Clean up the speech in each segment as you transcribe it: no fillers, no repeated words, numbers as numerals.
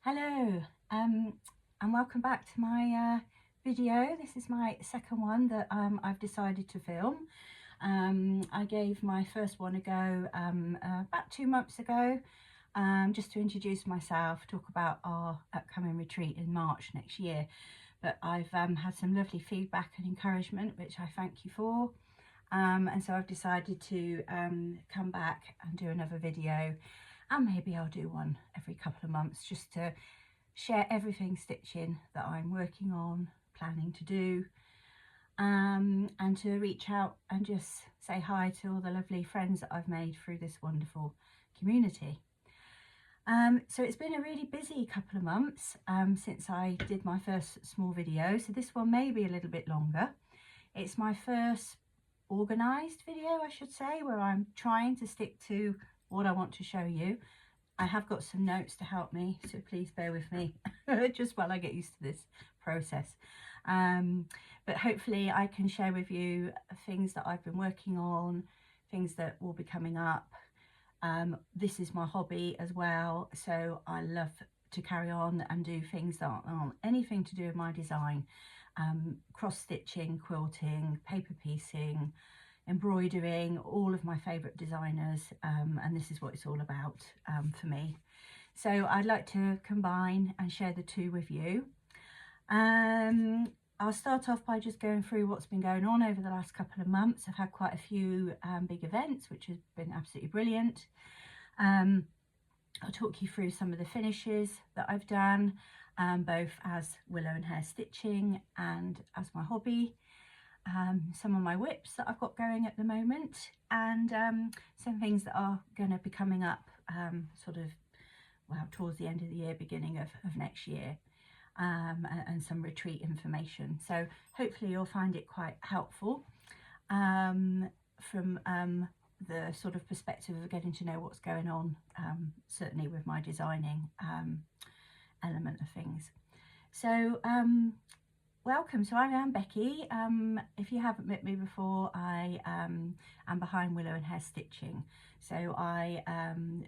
Hello, and welcome back to my video. This is my second one that I've decided to film. I gave my first one a go about 2 months ago, just to introduce myself, talk about our upcoming retreat in March next year. But I've had some lovely feedback and encouragement, which I thank you for. And so I've decided to come back and do another video, and maybe I'll do one every couple of months just to share everything stitching that I'm working on, planning to do, and to reach out and just say hi to all the lovely friends that I've made through this wonderful community. So it's been a really busy couple of months since I did my first small video, so this one may be a little bit longer. It's my first organised video, I should say, where I'm trying to stick to what I want to show you. I have got some notes to help me, so please bear with me just while I get used to this process. But hopefully I can share with you things that I've been working on, things that will be coming up. This is my hobby as well, so I love to carry on and do things that aren't anything to do with my design. Cross stitching, quilting, paper piecing, embroidering, all of my favourite designers, and this is what it's all about for me. So I'd like to combine and share the two with you. I'll start off by just going through what's been going on over the last couple of months. I've had quite a few big events, which has been absolutely brilliant. I'll talk you through some of the finishes that I've done, both as willow and hair stitching and as my hobby. Some of my whips that I've got going at the moment, and some things that are going to be coming up towards the end of the year, beginning of next year, and some retreat information. So hopefully you'll find it quite helpful from the sort of perspective of getting to know what's going on, certainly with my designing element of things. So welcome. So I am Becky. If you haven't met me before, I am behind Willow and Hair Stitching. So I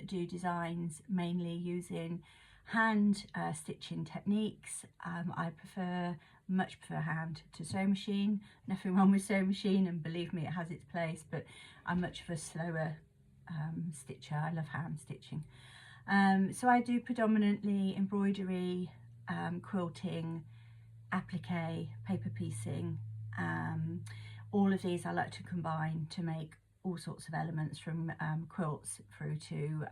do designs mainly using hand stitching techniques. I much prefer hand to sewing machine. Nothing wrong with sewing machine, and believe me, it has its place, but I'm much of a slower stitcher. I love hand stitching. So I do predominantly embroidery, quilting, applique, paper piecing. All of these I like to combine to make all sorts of elements, from quilts through to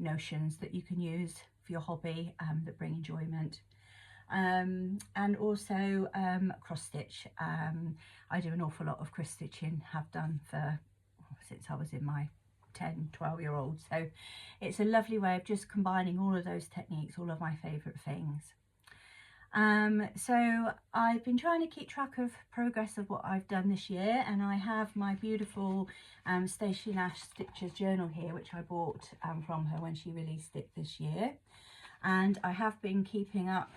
notions that you can use for your hobby that bring enjoyment. And also cross stitch. I do an awful lot of cross stitching, have done since I was in my 10-12-year-old, so it's a lovely way of just combining all of those techniques, all of my favourite things. So I've been trying to keep track of progress of what I've done this year, and I have my beautiful Stacey Nash Stitchers journal here, which I bought from her when she released it this year. And I have been keeping up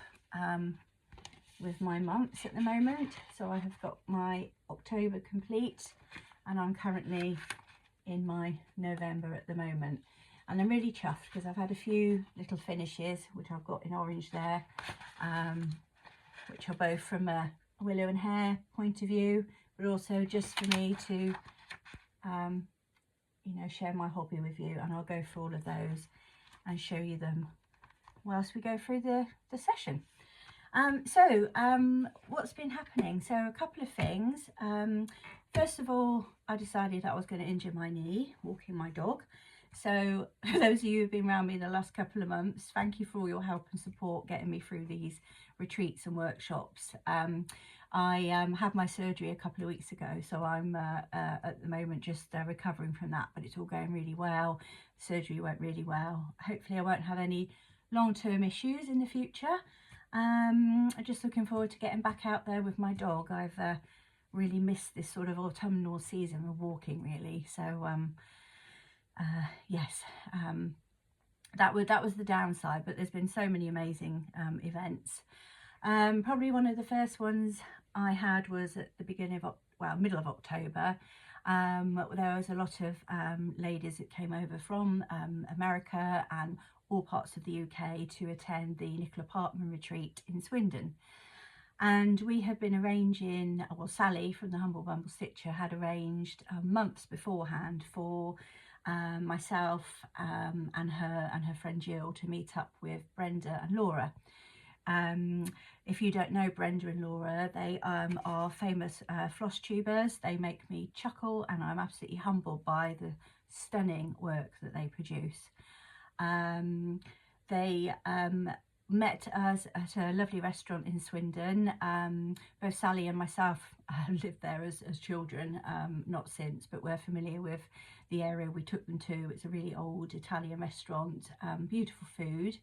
with my months at the moment. So I have got my October complete, and I'm currently in my November at the moment. And I'm really chuffed because I've had a few little finishes, which I've got in orange there, which are both from a willow and hair point of view, but also just for me to, you know, share my hobby with you. And I'll go through all of those and show you them whilst we go through the session. What's been happening? So a couple of things. First of all, I decided I was going to injure my knee walking my dog. So for those of you who've been around me the last couple of months, thank you for all your help and support getting me through these retreats and workshops. I had my surgery a couple of weeks ago, so I'm at the moment just recovering from that, but it's all going really well. Surgery went really well. Hopefully I won't have any long-term issues in the future. I'm just looking forward to getting back out there with my dog. I've really missed this sort of autumnal season of walking, really. So yes, that was the downside, but there's been so many amazing events. Probably one of the first ones I had was at the beginning of middle of October. There was a lot of ladies that came over from America and all parts of the UK to attend the Nicola Parkman retreat in Swindon. And we had been arranging, well, Sally from the Humble Bumble Stitcher had arranged months beforehand for myself and her friend Jill to meet up with Brenda and Laura. If you don't know Brenda and Laura, they are famous floss tubers. They make me chuckle, and I'm absolutely humbled by the stunning work that they produce. They met us at a lovely restaurant in Swindon. Both Sally and myself lived there as children, not since, but we're familiar with the area we took them to. It's a really old Italian restaurant, beautiful food.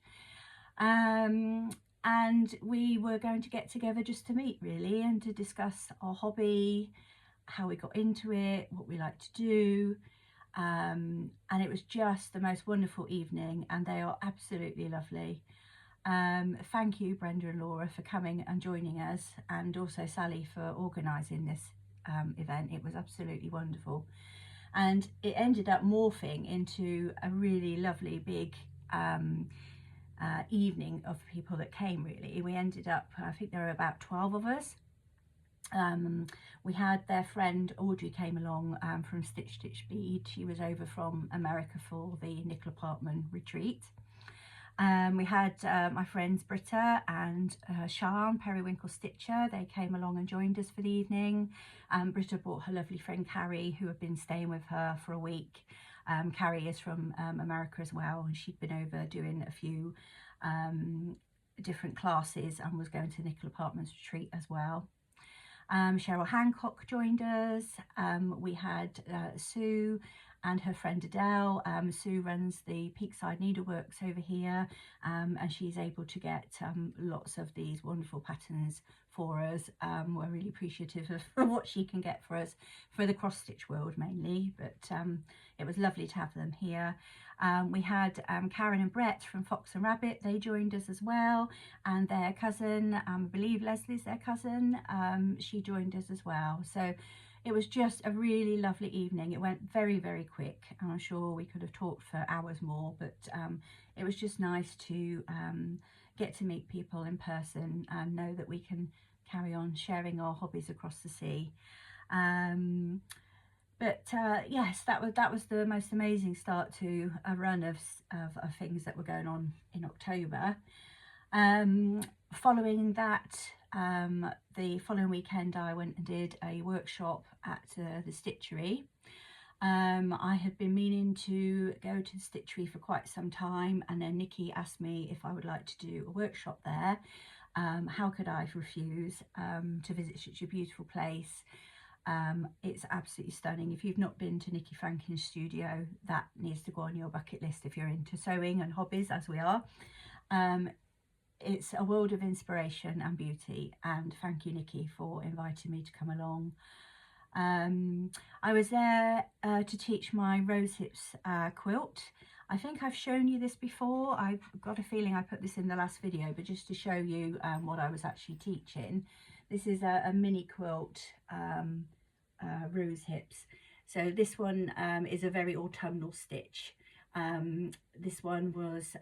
And we were going to get together just to meet, really, and to discuss our hobby, how we got into it, what we like to do. And it was just the most wonderful evening, and they are absolutely lovely. Thank you, Brenda and Laura, for coming and joining us, and also Sally for organising this event. It was absolutely wonderful, and it ended up morphing into a really lovely big evening of people that came. Really, we ended up, I think there were about 12 of us. We had their friend Audrey came along from Stitch Bead. She was over from America for the Nicola Parkman retreat. We had my friends Britta and Sian, Periwinkle Stitcher. They came along and joined us for the evening. Britta brought her lovely friend Carrie, who had been staying with her for a week. Carrie is from America as well, and she'd been over doing a few different classes and was going to Nicola Parkman's retreat as well. Cheryl Hancock joined us. We had Sue and her friend Adele. Sue runs the Peakside Needleworks over here, and she's able to get lots of these wonderful patterns for us. We're really appreciative of what she can get for us for the cross stitch world mainly, but it was lovely to have them here. We had Karen and Brett from Fox and Rabbit. They joined us as well, and their cousin, I believe Leslie's their cousin, she joined us as well. So it was just a really lovely evening. It went very, very quick, and I'm sure we could have talked for hours more, but it was just nice to get to meet people in person and know that we can carry on sharing our hobbies across the sea. But yes, that was the most amazing start to a run of things that were going on in October. Following that, the following weekend I went and did a workshop at the Stitchery. I had been meaning to go to the Stitchery for quite some time, and then Nikki asked me if I would like to do a workshop there. How could I refuse to visit such a beautiful place? It's absolutely stunning. If you've not been to Nikki Franklin's studio, that needs to go on your bucket list if you're into sewing and hobbies, as we are. It's a world of inspiration and beauty, and thank you, Nikki, for inviting me to come along. I was there to teach my rose hips quilt. I think I've shown you this before. I've got a feeling I put this in the last video, but just to show you what I was actually teaching. This is a mini quilt, rose hips. So this one is a very autumnal stitch. This one was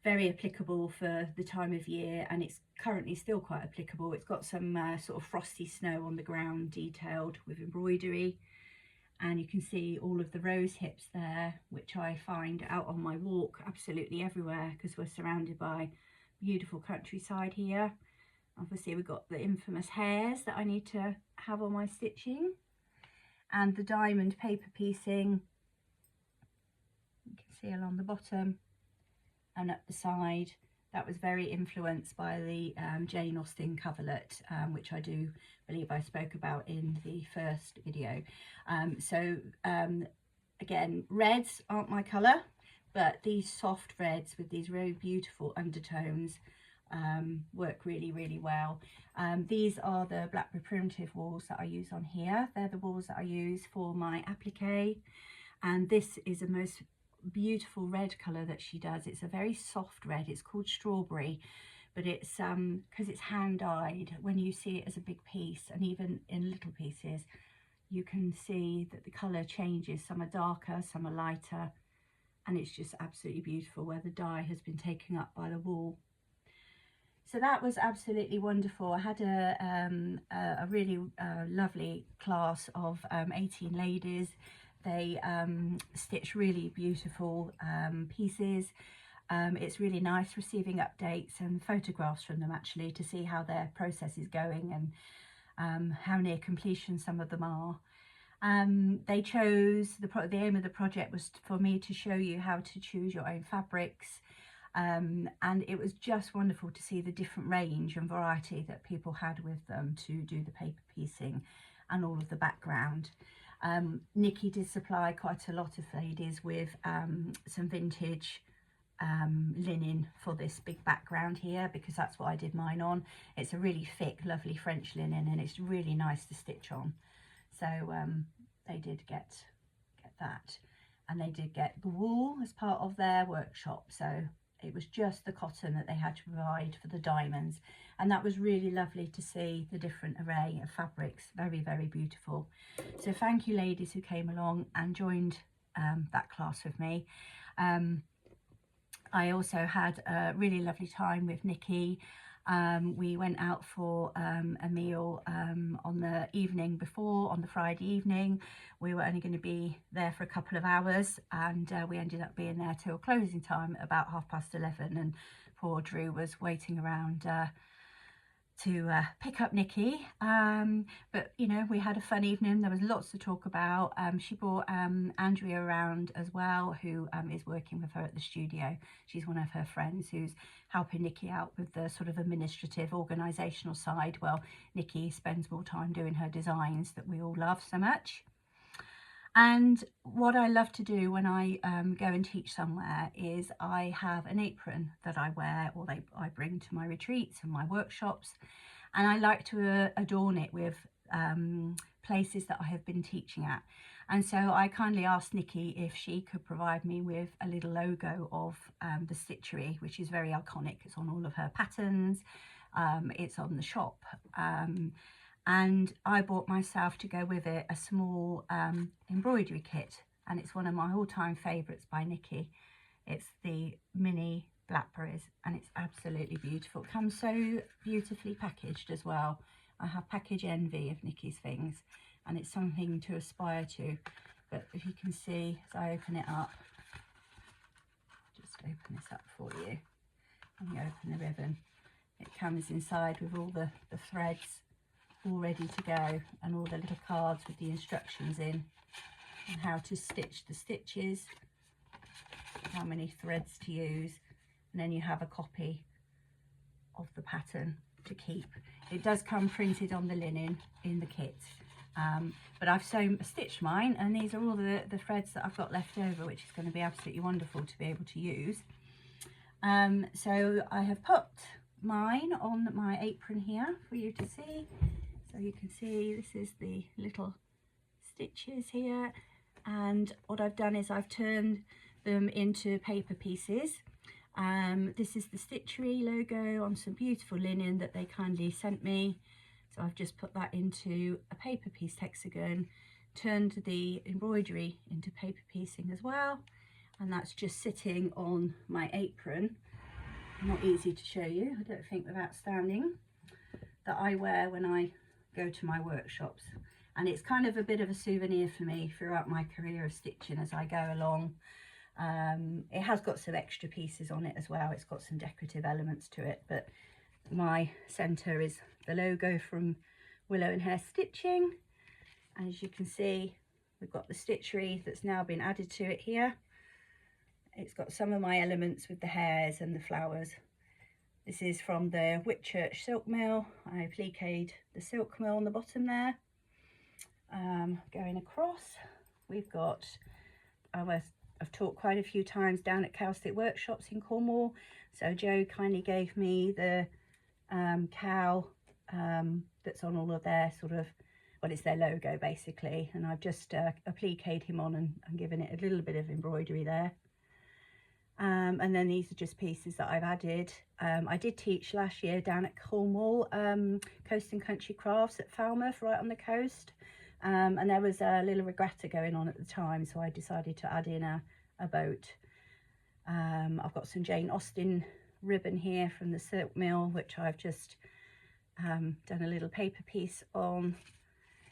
very applicable for the time of year, and it's currently still quite applicable. It's got some sort of frosty snow on the ground detailed with embroidery, and you can see all of the rose hips there, which I find out on my walk absolutely everywhere because we're surrounded by beautiful countryside here. Obviously we've got the infamous hairs that I need to have on my stitching, and the diamond paper piecing you can see along the bottom and up the side. That was very influenced by the Jane Austen coverlet, which I do believe I spoke about in the first video. Again, reds aren't my colour, but these soft reds with these very beautiful undertones work really, really well. These are the Blackberry Primitive wools that I use on here. They're the wools that I use for my applique, and this is a most beautiful red colour that she does. It's a very soft red. It's called Strawberry, but it's because it's hand dyed, when you see it as a big piece and even in little pieces, you can see that the colour changes. Some are darker, some are lighter, and it's just absolutely beautiful where the dye has been taken up by the wool. So that was absolutely wonderful. I had a really lovely class of 18 ladies. They stitched really beautiful pieces. It's really nice receiving updates and photographs from them actually to see how their process is going and how near completion some of them are. They chose, the aim of the project was for me to show you how to choose your own fabrics, and it was just wonderful to see the different range and variety that people had with them to do the paper piecing and all of the background. Nikki did supply quite a lot of ladies with some vintage linen for this big background here, because that's what I did mine on. It's a really thick, lovely French linen, and it's really nice to stitch on. So they did get that, and they did get the wool as part of their workshop. So it was just the cotton that they had to provide for the diamonds, and that was really lovely to see the different array of fabrics. Very, very beautiful. So thank you ladies who came along and joined that class with me. I also had a really lovely time with Nikki. We went out for a meal on the evening before, on the Friday evening. We were only going to be there for a couple of hours, and we ended up being there till closing time at about 11:30, and poor Drew was waiting around to pick up Nikki. But you know, we had a fun evening. There was lots to talk about. She brought Andrea around as well, who is working with her at the studio. She's one of her friends who's helping Nikki out with the sort of administrative organisational side. Well, Nikki spends more time doing her designs that we all love so much. And what I love to do when I go and teach somewhere is I have an apron that I wear, or I bring to my retreats and my workshops, and I like to adorn it with places that I have been teaching at. And so I kindly asked Nikki if she could provide me with a little logo of the stitchery, which is very iconic. It's on all of her patterns, it's on the shop. And I bought myself, to go with it, a small embroidery kit, and it's one of my all-time favourites by Nikki. It's the mini blackberries, and it's absolutely beautiful. It comes so beautifully packaged as well. I have package envy of Nikki's things, and it's something to aspire to. But if you can see, as I open it up, just open this up for you, and you open the ribbon, it comes inside with all the threads all ready to go, and all the little cards with the instructions in, and how to stitch the stitches, how many threads to use, and then you have a copy of the pattern to keep. It does come printed on the linen in the kit, but I've stitched mine, and these are all the threads that I've got left over, which is going to be absolutely wonderful to be able to use. So I have put mine on my apron here for you to see. So you can see this is the little stitches here, and what I've done is I've turned them into paper pieces. This is the Stitchery logo on some beautiful linen that they kindly sent me. So I've just put that into a paper piece hexagon, turned the embroidery into paper piecing as well, and that's just sitting on my apron. Not easy to show you, I don't think, without standing, that I wear when I go to my workshops, and it's kind of a bit of a souvenir for me throughout my career of stitching as I go along. It has got some extra pieces on it as well. It's got some decorative elements to it, but my centre is the logo from Willow and Hare Stitching. As you can see, we've got the stitchery that's now been added to it here. It's got some of my elements with the hares and the flowers. This is from the Whitchurch silk mill. I appliqued the silk mill on the bottom there. Going across, we've got, I've taught quite a few times down at Cosy workshops in Cornwall. So Joe kindly gave me the cow that's on all of their sort of, well, it's their logo basically. And I've just appliqued him on and given it a little bit of embroidery there. And then these are just pieces that I've added. I did teach last year down at Cornwall, Coast and Country Crafts at Falmouth, right on the coast, and there was a little regatta going on at the time, so I decided to add in a boat. I've got some Jane Austen ribbon here from the silk mill, which I've just done a little paper piece on.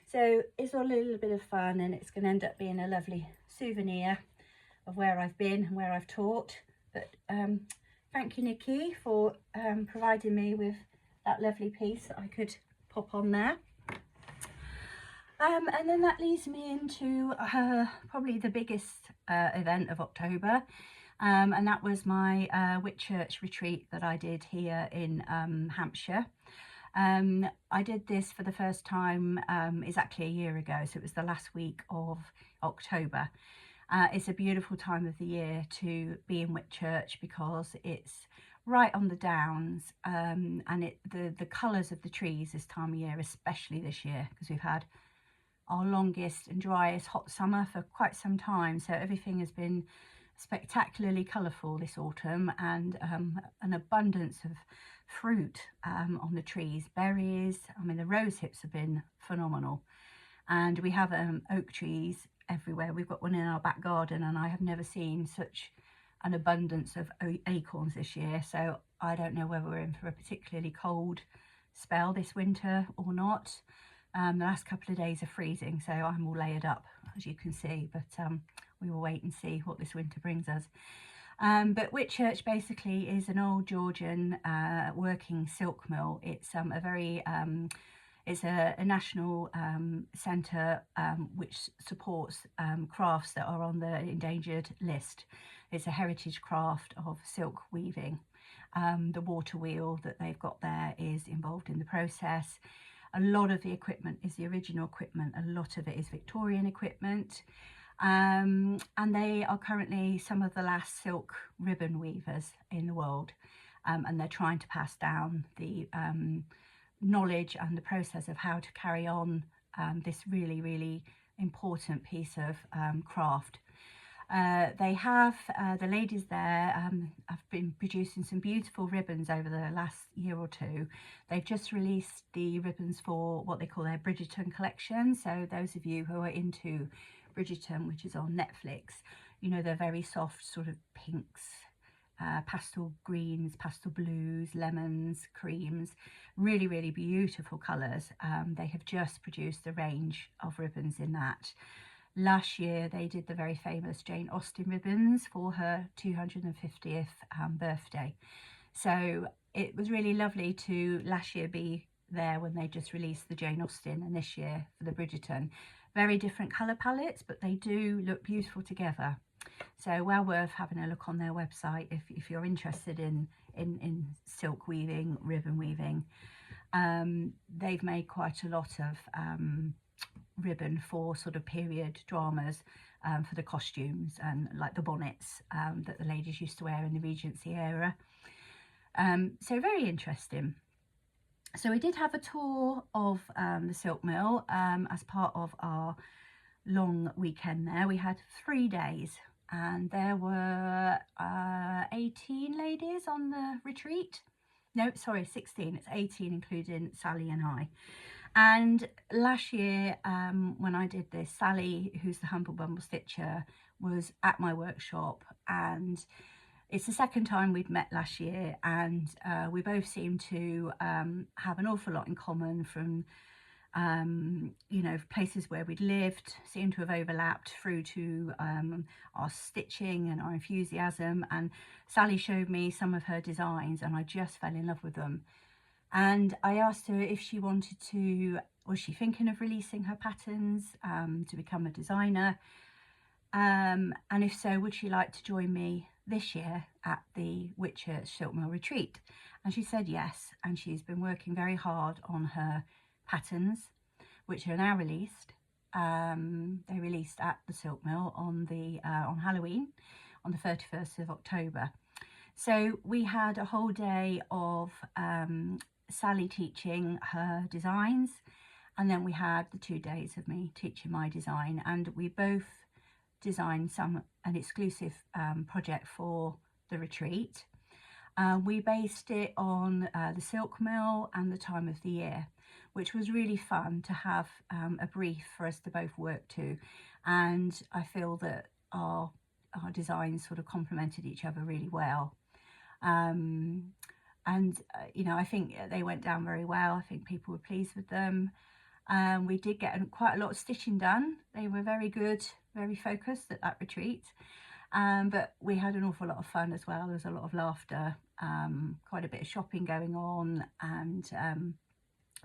So it's all a little bit of fun, and it's going to end up being a lovely souvenir of where I've been and where I've taught. But thank you, Nikki, for providing me with that lovely piece that I could pop on there. And then that leads me into probably the biggest event of October, and that was my Whitchurch retreat that I did here in Hampshire. I did this for the first time exactly a year ago, so it was the last week of October. It's a beautiful time of the year to be in Whitchurch because it's right on the downs, and the colours of the trees this time of year, especially this year, because we've had our longest and driest hot summer for quite some time, so everything has been spectacularly colourful this autumn, and an abundance of fruit on the trees, berries. I mean, the rose hips have been phenomenal, and we have oak trees everywhere. We've got one in our back garden, and I have never seen such an abundance of acorns this year, so I don't know whether we're in for a particularly cold spell this winter or not. The last couple of days are freezing, so I'm all layered up, as you can see, but we will wait and see what this winter brings us. But Whitchurch basically is an old Georgian working silk mill. It's a very it's a national centre which supports crafts that are on the endangered list. It's a heritage craft of silk weaving. The water wheel that they've got there is involved in the process. A lot of the equipment is the original equipment. A lot of it is Victorian equipment. And they are currently some of the last silk ribbon weavers in the world, and they're trying to pass down the knowledge and the process of how to carry on this really, really important piece of craft. They have, the ladies there have been producing some beautiful ribbons over the last year or two. They've just released the ribbons for what they call their Bridgerton collection. So those of you who are into Bridgerton, which is on Netflix, you know, they're very soft sort of pinks, pastel greens, pastel blues, lemons, creams, really, really beautiful colours. They have just produced a range of ribbons in that. Last year they did the very famous Jane Austen ribbons for her 250th birthday. So it was really lovely to last year be there when they just released the Jane Austen, and this year for the Bridgerton. Very different colour palettes, but they do look beautiful together. So well worth having a look on their website if you're interested in silk weaving, ribbon weaving. They've made quite a lot of ribbon for sort of period dramas, for the costumes and like the bonnets that the ladies used to wear in the Regency era. So very interesting. So we did have a tour of the silk mill as part of our long weekend there. We had 3 days, and there were 18 ladies on the retreat. No, sorry, 16. It's 18 including Sally and I. And last year when I did this, Sally, who's the Humble Bumble Stitcher, was at my workshop, and it's the second time we'd met last year, and we both seem to have an awful lot in common from you know, places where we'd lived, seem to have overlapped through to our stitching and our enthusiasm. And Sally showed me some of her designs, and I just fell in love with them. And I asked her if she wanted to, was she thinking of releasing her patterns to become a designer, and if so, would she like to join me this year at the Whitchurch Silk Mill retreat? And she said yes, and she's been working very hard on her patterns, which are now released. They released at the Silk Mill on Halloween, on the 31st of October. So we had a whole day of Sally teaching her designs, and then we had the 2 days of me teaching my design, and we both designed an exclusive project for the retreat. We based it on the silk mill and the time of the year, which was really fun to have a brief for us to both work to. And I feel that our designs sort of complemented each other really well. You know, I think they went down very well. I think people were pleased with them. We did get quite a lot of stitching done. They were very good, very focused at that retreat. But we had an awful lot of fun as well. There was a lot of laughter, quite a bit of shopping going on, and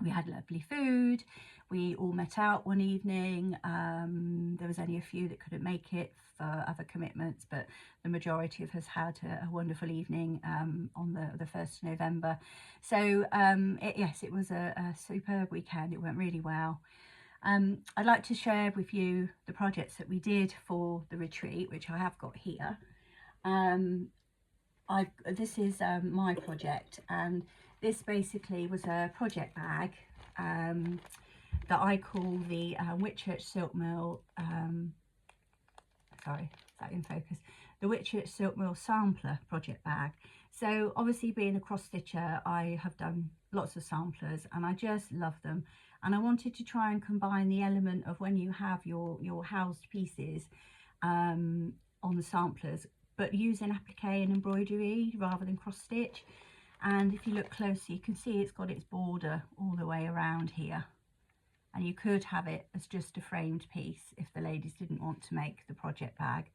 we had lovely food. We all met out one evening. There was only a few that couldn't make it for other commitments, but the majority of us had a wonderful evening on the 1st of November. So yes, it was a superb weekend. It went really well. I'd like to share with you the projects that we did for the retreat, which I have got here. This is my project, and this basically was a project bag that I call the Whitchurch Silk Mill, sorry, is that in focus? The Whitchurch Silk Mill Sampler project bag. So obviously, being a cross stitcher, I have done lots of samplers and I just love them. And I wanted to try and combine the element of when you have your housed pieces on the samplers, but using applique and embroidery rather than cross stitch. And if you look closely, you can see it's got its border all the way around here. And you could have it as just a framed piece if the ladies didn't want to make the project bag.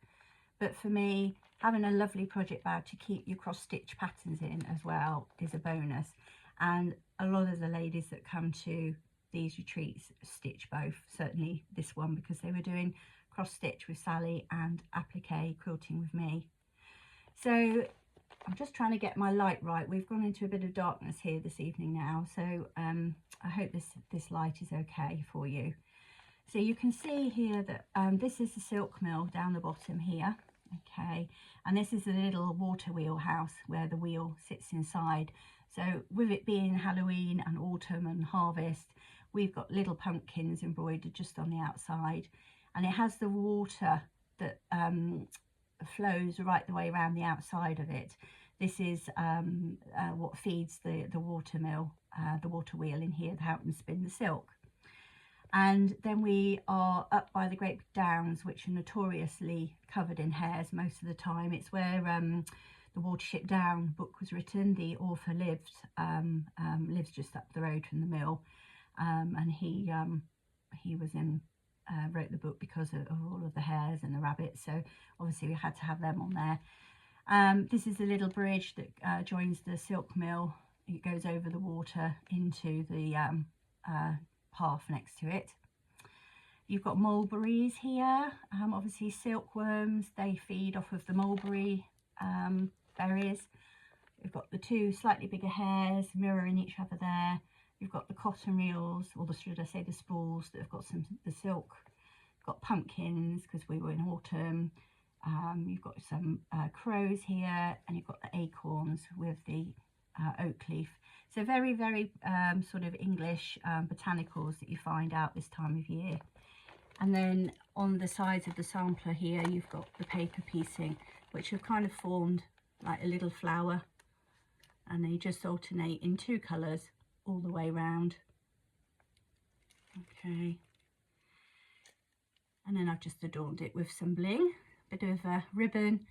But for me, having a lovely project bag to keep your cross stitch patterns in as well is a bonus. And a lot of the ladies that come to these retreats stitch both, certainly this one, because they were doing cross stitch with Sally and applique quilting with me. So I'm just trying to get my light right. We've gone into a bit of darkness here this evening now, so I hope this light is okay for you. So you can see here that this is the silk mill down the bottom here, okay, and this is a little water wheel house where the wheel sits inside. So with it being Halloween and autumn and harvest, we've got little pumpkins embroidered just on the outside, and it has the water that flows right the way around the outside of it. This is what feeds the water mill, the water wheel in here to help them spin the silk. And then we are up by the Great Downs, which are notoriously covered in hares most of the time. It's where the Watership Down book was written. The author lives just up the road from the mill, and he was in wrote the book because of all of the hares and the rabbits, so obviously we had to have them on there. This is a little bridge that joins the silk mill. It goes over the water into the path next to it. You've got mulberries here, obviously silkworms, they feed off of the mulberry berries. We've got the two slightly bigger hares mirroring each other there. You've got the cotton reels, or should I say the spools, that have got the silk. Got pumpkins because we were in autumn. You've got some crows here, and you've got the acorns with the oak leaf. So very, very sort of English botanicals that you find out this time of year. And then on the sides of the sampler here, you've got the paper piecing, which have kind of formed like a little flower, and they just alternate in two colours all the way round. Okay, and then I've just adorned it with some bling, bit of a ribbon,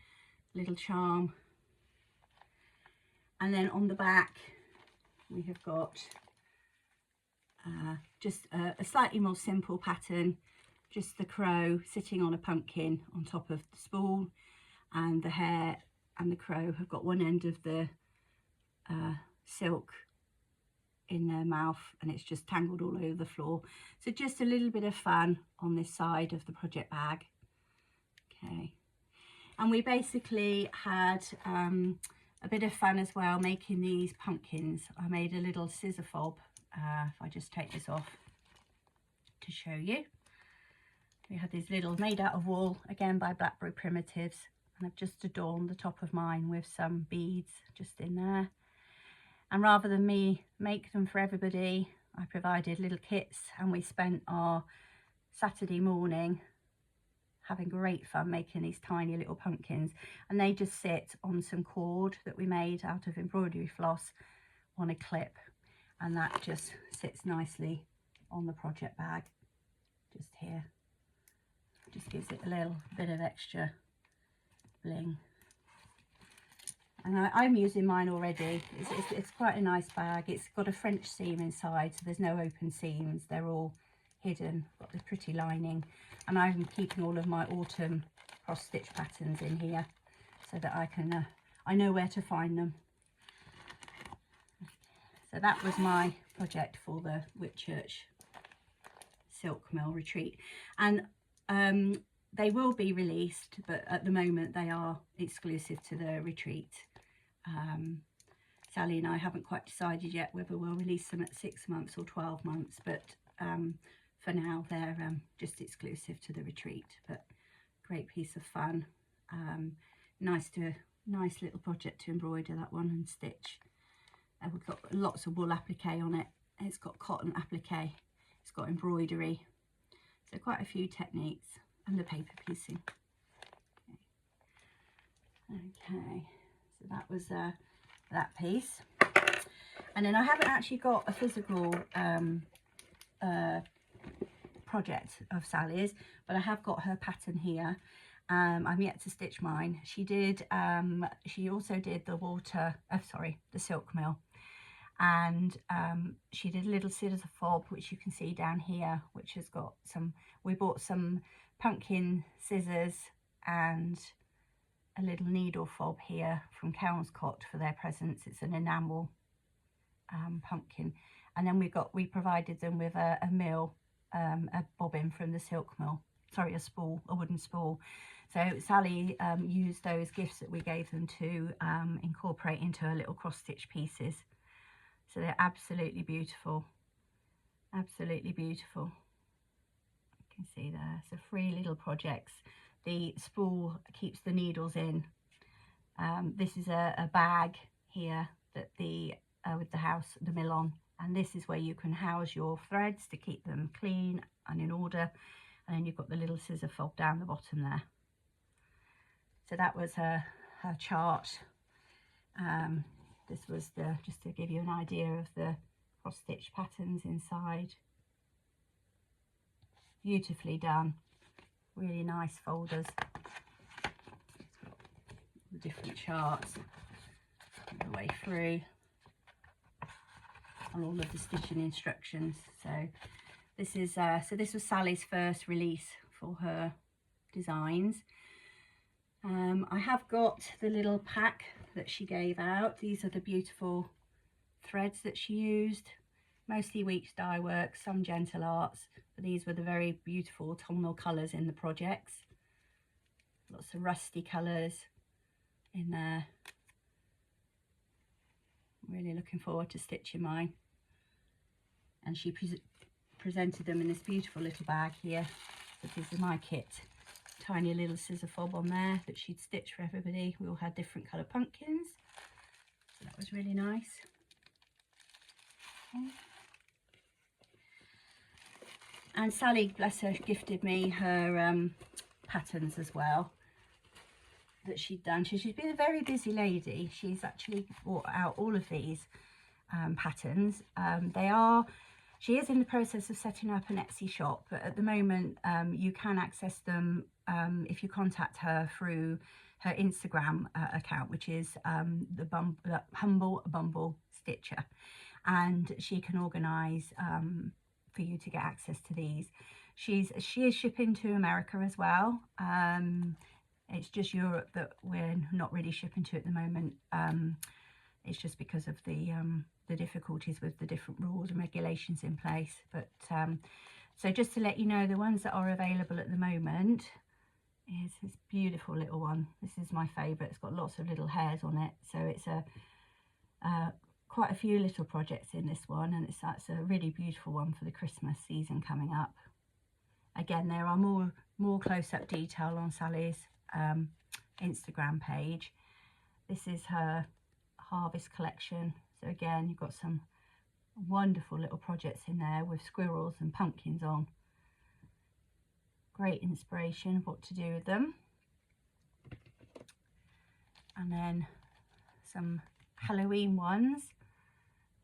little charm, and then on the back we have got just a slightly more simple pattern, just the crow sitting on a pumpkin on top of the spool, and the hare and the crow have got one end of the silk in their mouth, and it's just tangled all over the floor. So just a little bit of fun on this side of the project bag. Okay, and we basically had a bit of fun as well making these pumpkins. I made a little scissor fob. If I just take this off to show you, we had these little made out of wool, again by Blackberry Primitives, and I've just adorned the top of mine with some beads just in there. And rather than me make them for everybody, I provided little kits, and we spent our Saturday morning having great fun making these tiny little pumpkins, and they just sit on some cord that we made out of embroidery floss on a clip, and that just sits nicely on the project bag just here. Just gives it a little bit of extra bling. And I'm using mine already. It's quite a nice bag. It's got a French seam inside, so there's no open seams. They're all hidden, got the pretty lining. And I'm keeping all of my autumn cross stitch patterns in here so that I know where to find them. So that was my project for the Whitchurch Silk Mill retreat. And they will be released, but at the moment they are exclusive to the retreat. Sally and I haven't quite decided yet whether we'll release them at 6 months or 12 months, but for now they're just exclusive to the retreat. But great piece of fun. Nice little project to embroider that one and stitch. And we've got lots of wool applique on it. It's got cotton applique. It's got embroidery. So quite a few techniques, and the paper piecing. Okay, so that was that piece. And then I haven't actually got a physical project of Sally's, but I have got her pattern here. I'm yet to stitch mine. She also did the silk mill, and she did a little scissors fob, which you can see down here, which has got we bought some pumpkin scissors and a little needle fob here from Kelmscott for their presents. It's an enamel pumpkin, and then we provided them with a bobbin from the silk mill, sorry, a wooden spool. So Sally used those gifts that we gave them to incorporate into her little cross stitch pieces. So they're absolutely beautiful, absolutely beautiful. You can see there, so 3 little projects. The spool keeps the needles in. This is a bag here that with the mill on, and this is where you can house your threads to keep them clean and in order. And then you've got the little scissor fob down the bottom there. So that was her chart. This was just to give you an idea of the cross stitch patterns inside. Beautifully done, really nice folders. It's got the different charts all the way through, and all of the stitching instructions. So this was Sally's first release for her designs. I have got the little pack that she gave out. These are the beautiful threads that she used, mostly Weeks Dye Works, some Gentle Arts, but these were the very beautiful autumnal colours in the projects. Lots of rusty colours in there. Really looking forward to stitching mine. And she presented them in this beautiful little bag here. So this is my kit. Tiny little scissor fob on there that she'd stitch for everybody. We all had different colour pumpkins, so that was really nice. Okay. And Sally, bless her, gifted me her patterns as well that she'd done. She's been a very busy lady. She's actually brought out all of these patterns. She is in the process of setting up an Etsy shop, but at the moment you can access them if you contact her through her Instagram account, which is the Humble Bumble Stitcher, and she can organise for you to get access to these. She is shipping to America as well. It's just Europe that we're not really shipping to at the moment. It's just because of the difficulties with the different rules and regulations in place. But so just to let you know, the ones that are available at the moment is this beautiful little one. This is my favourite. It's got lots of little hairs on it, so it's quite a few little projects in this one, and that's a really beautiful one for the Christmas season coming up. Again, there are more close-up detail on Sally's Instagram page. This is her harvest collection. So again, you've got some wonderful little projects in there with squirrels and pumpkins on. great inspiration of what to do with them. And then some Halloween ones.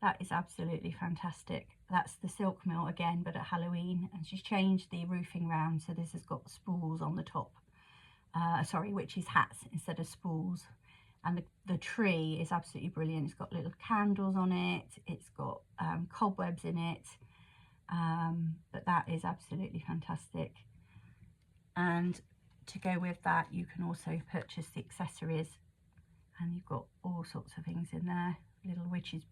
That is absolutely fantastic. That's the silk mill again, but at Halloween, and she's changed the roofing round, so this has got spools on the top. Sorry, witches' hats instead of spools. And the tree is absolutely brilliant. It's got little candles on it. It's got cobwebs in it. But that is absolutely fantastic. And to go with that, you can also purchase the accessories, and you've got all sorts of things in there. Little witches'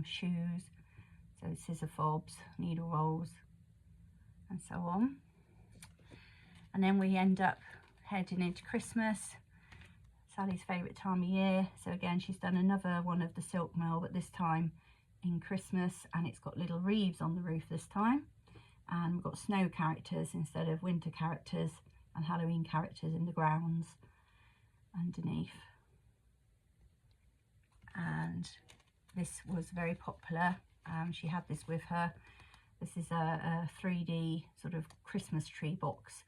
shoes, so scissor fobs, needle rolls, and so on. And then we end up heading into Christmas, Sally's favourite time of year. So again, she's done another one of the silk mill, but this time in Christmas, and it's got little wreaths on the roof this time. And we've got snow characters instead of winter characters, and Halloween characters in the grounds underneath. And this was very popular. She had this with her. This is a 3D sort of Christmas tree box.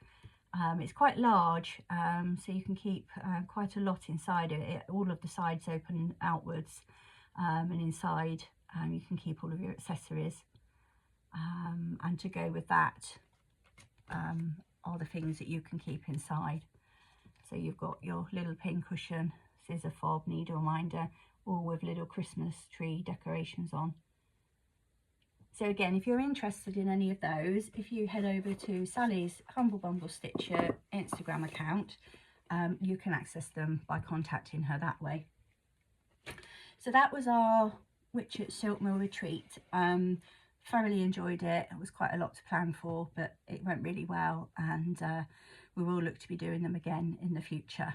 It's quite large, so you can keep quite a lot inside it. All of the sides open outwards, and inside you can keep all of your accessories. And to go with that are the things that you can keep inside. So you've got your little pin cushion, scissor fob, needle minder, all with little Christmas tree decorations on. So again, if you're interested in any of those, if you head over to Sally's Humble Bumble Stitcher Instagram account, you can access them by contacting her that way. So that was our Witchet Silk Mill retreat. Thoroughly enjoyed it. It was quite a lot to plan for, but it went really well, and we will look to be doing them again in the future.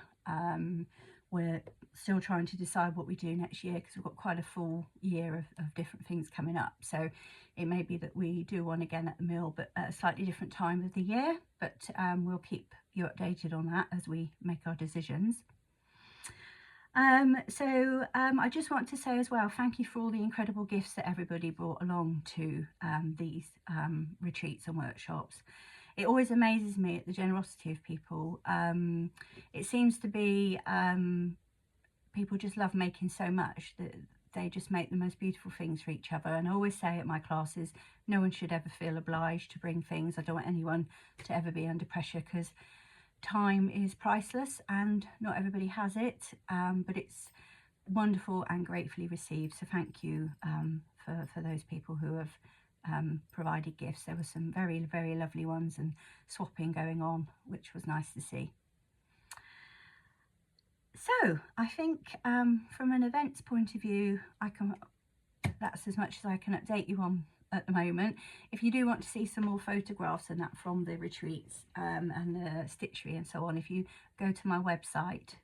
We're still trying to decide what we do next year, because we've got quite a full year of different things coming up. So it may be that we do one again at the mill, but at a slightly different time of the year. But we'll keep you updated on that as we make our decisions. I just want to say as well, thank you for all the incredible gifts that everybody brought along to these retreats and workshops. It always amazes me at the generosity of people. It seems to be people just love making so much that they just make the most beautiful things for each other. And I always say at my classes, no one should ever feel obliged to bring things. I don't want anyone to ever be under pressure, because time is priceless and not everybody has it, but it's wonderful and gratefully received. So thank you for those people who have provided gifts. There were some very, very lovely ones, and swapping going on, which was nice to see. So I think from an events point of view, that's as much as I can update you on at the moment. If you do want to see some more photographs and that from the retreats and the stitchery and so on, if you go to my website,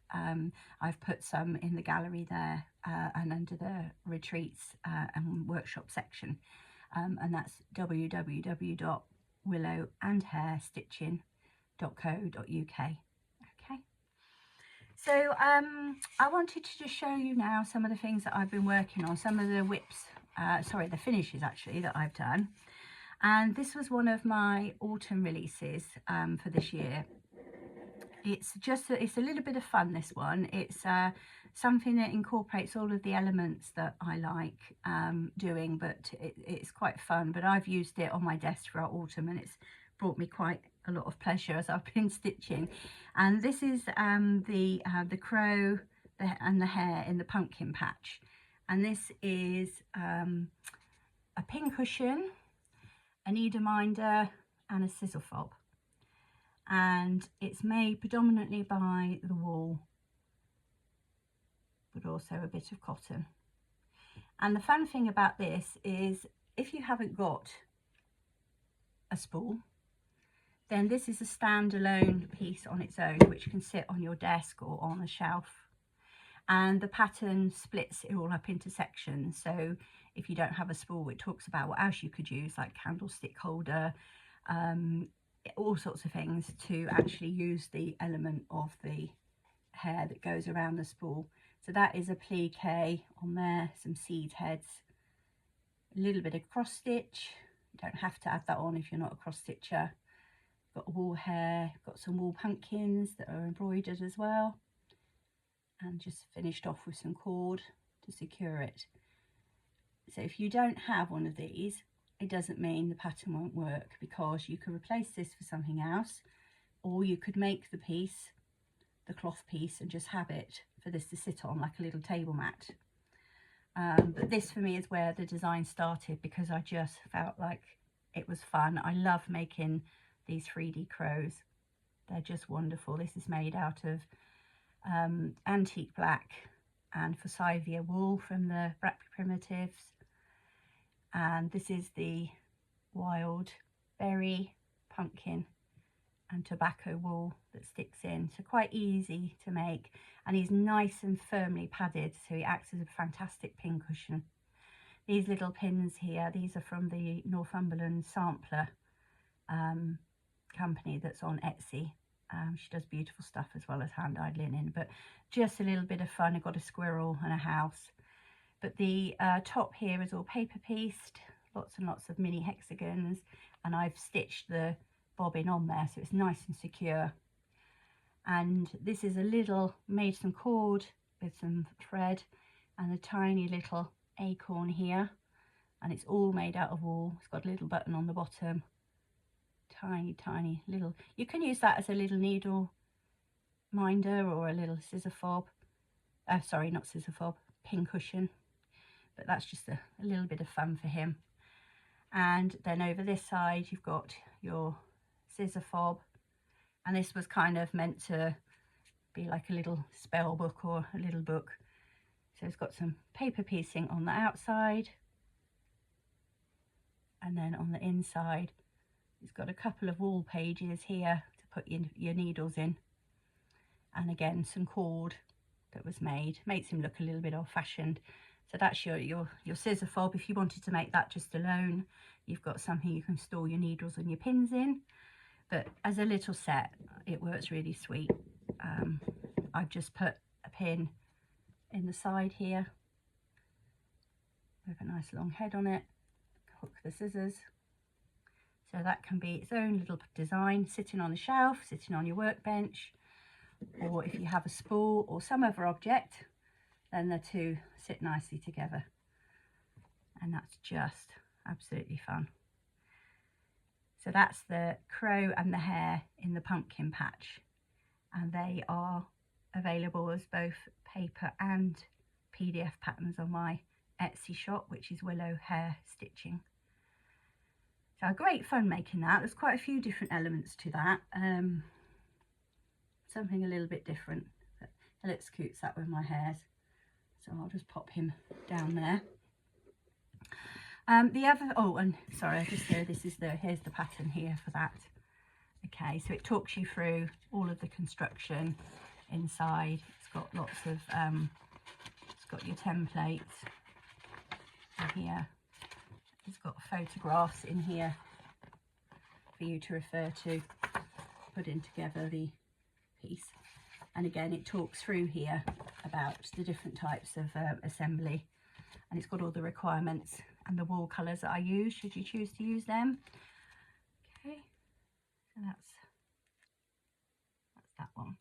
I've put some in the gallery there and under the retreats and workshop section, and that's www.willowandhairstitching.co.uk. Okay, so I wanted to just show you now some of the things that I've been working on, some of the whips, the finishes actually that I've done. And this was one of my autumn releases for this year. It's a little bit of fun, this one. It's something that incorporates all of the elements that I like doing, but it's quite fun. But I've used it on my desk throughout autumn, and it's brought me quite a lot of pleasure as I've been stitching. And this is the crow and the hare in the pumpkin patch. And this is a pin cushion, a needle minder, and a scissor fob. And it's made predominantly by the wool, but also a bit of cotton. And the fun thing about this is, if you haven't got a spool, then this is a standalone piece on its own, which can sit on your desk or on a shelf. And the pattern splits it all up into sections. So if you don't have a spool, it talks about what else you could use, like candlestick holder, all sorts of things, to actually use the element of the hair that goes around the spool. So that is applique on there, some seed heads, a little bit of cross stitch. You don't have to add that on if you're not a cross stitcher. got a wool hare, got some wool pumpkins that are embroidered as well, and just finished off with some cord to secure it. So if you don't have one of these, it doesn't mean the pattern won't work, because you could replace this for something else, or you could make the piece, the cloth piece, and just have it for this to sit on like a little table mat. But this for me is where the design started, because I just felt like it was fun. I love making these 3D crows. They're just wonderful. This is made out of antique black and Festive wool from the Black Primitives, and this is the wild berry, pumpkin and tobacco wool that sticks in, so quite easy to make, and he's nice and firmly padded, so he acts as a fantastic pin cushion. These little pins here, these are from the Northumberland sampler company that's on Etsy. She does beautiful stuff as well as hand-dyed linen, but just a little bit of fun. I've got a squirrel and a house. But the top here is all paper pieced, lots and lots of mini hexagons, and I've stitched the bobbin on there so it's nice and secure. And this is a little, made some cord with some thread and a tiny little acorn here, and it's all made out of wool. It's got a little button on the bottom, tiny little, you can use that as a little needle minder or a little scissor fob, sorry, not scissor fob, pin cushion, but that's just a little bit of fun for him. And then over this side you've got your scissor fob, and this was kind of meant to be like a little spell book or a little book. So it's got some paper piecing on the outside, and then on the inside it's got a couple of wool pages here to put your needles in, and again some cord that was made. Makes him look a little bit old-fashioned. So that's your scissor fob. If you wanted to make that just alone, you've got something you can store your needles and your pins in, but as a little set it works really sweet. I've just put a pin in the side here with a nice long head on it, hook the scissors, so that can be its own little design, sitting on a shelf, sitting on your workbench, or if you have a spool or some other object, then the two sit nicely together, and that's just absolutely fun. So that's the crow and the hare in the pumpkin patch, and they are available as both paper and PDF patterns on my Etsy shop, which is Willow Hare Stitching. So great fun making that. There's quite a few different elements to that. Something a little bit different. But he looks cute sat with my hares, so I'll just pop him down there. The other, oh, and sorry, I just hear this is here's the pattern here for that. Okay, so it talks you through all of the construction inside. It's got lots of it's got your templates in here. It's got photographs in here for you to refer to, putting together the piece. And again, it talks through here about the different types of assembly, and it's got all the requirements and the wool colours that I use, should you choose to use them. Okay, so that's that one.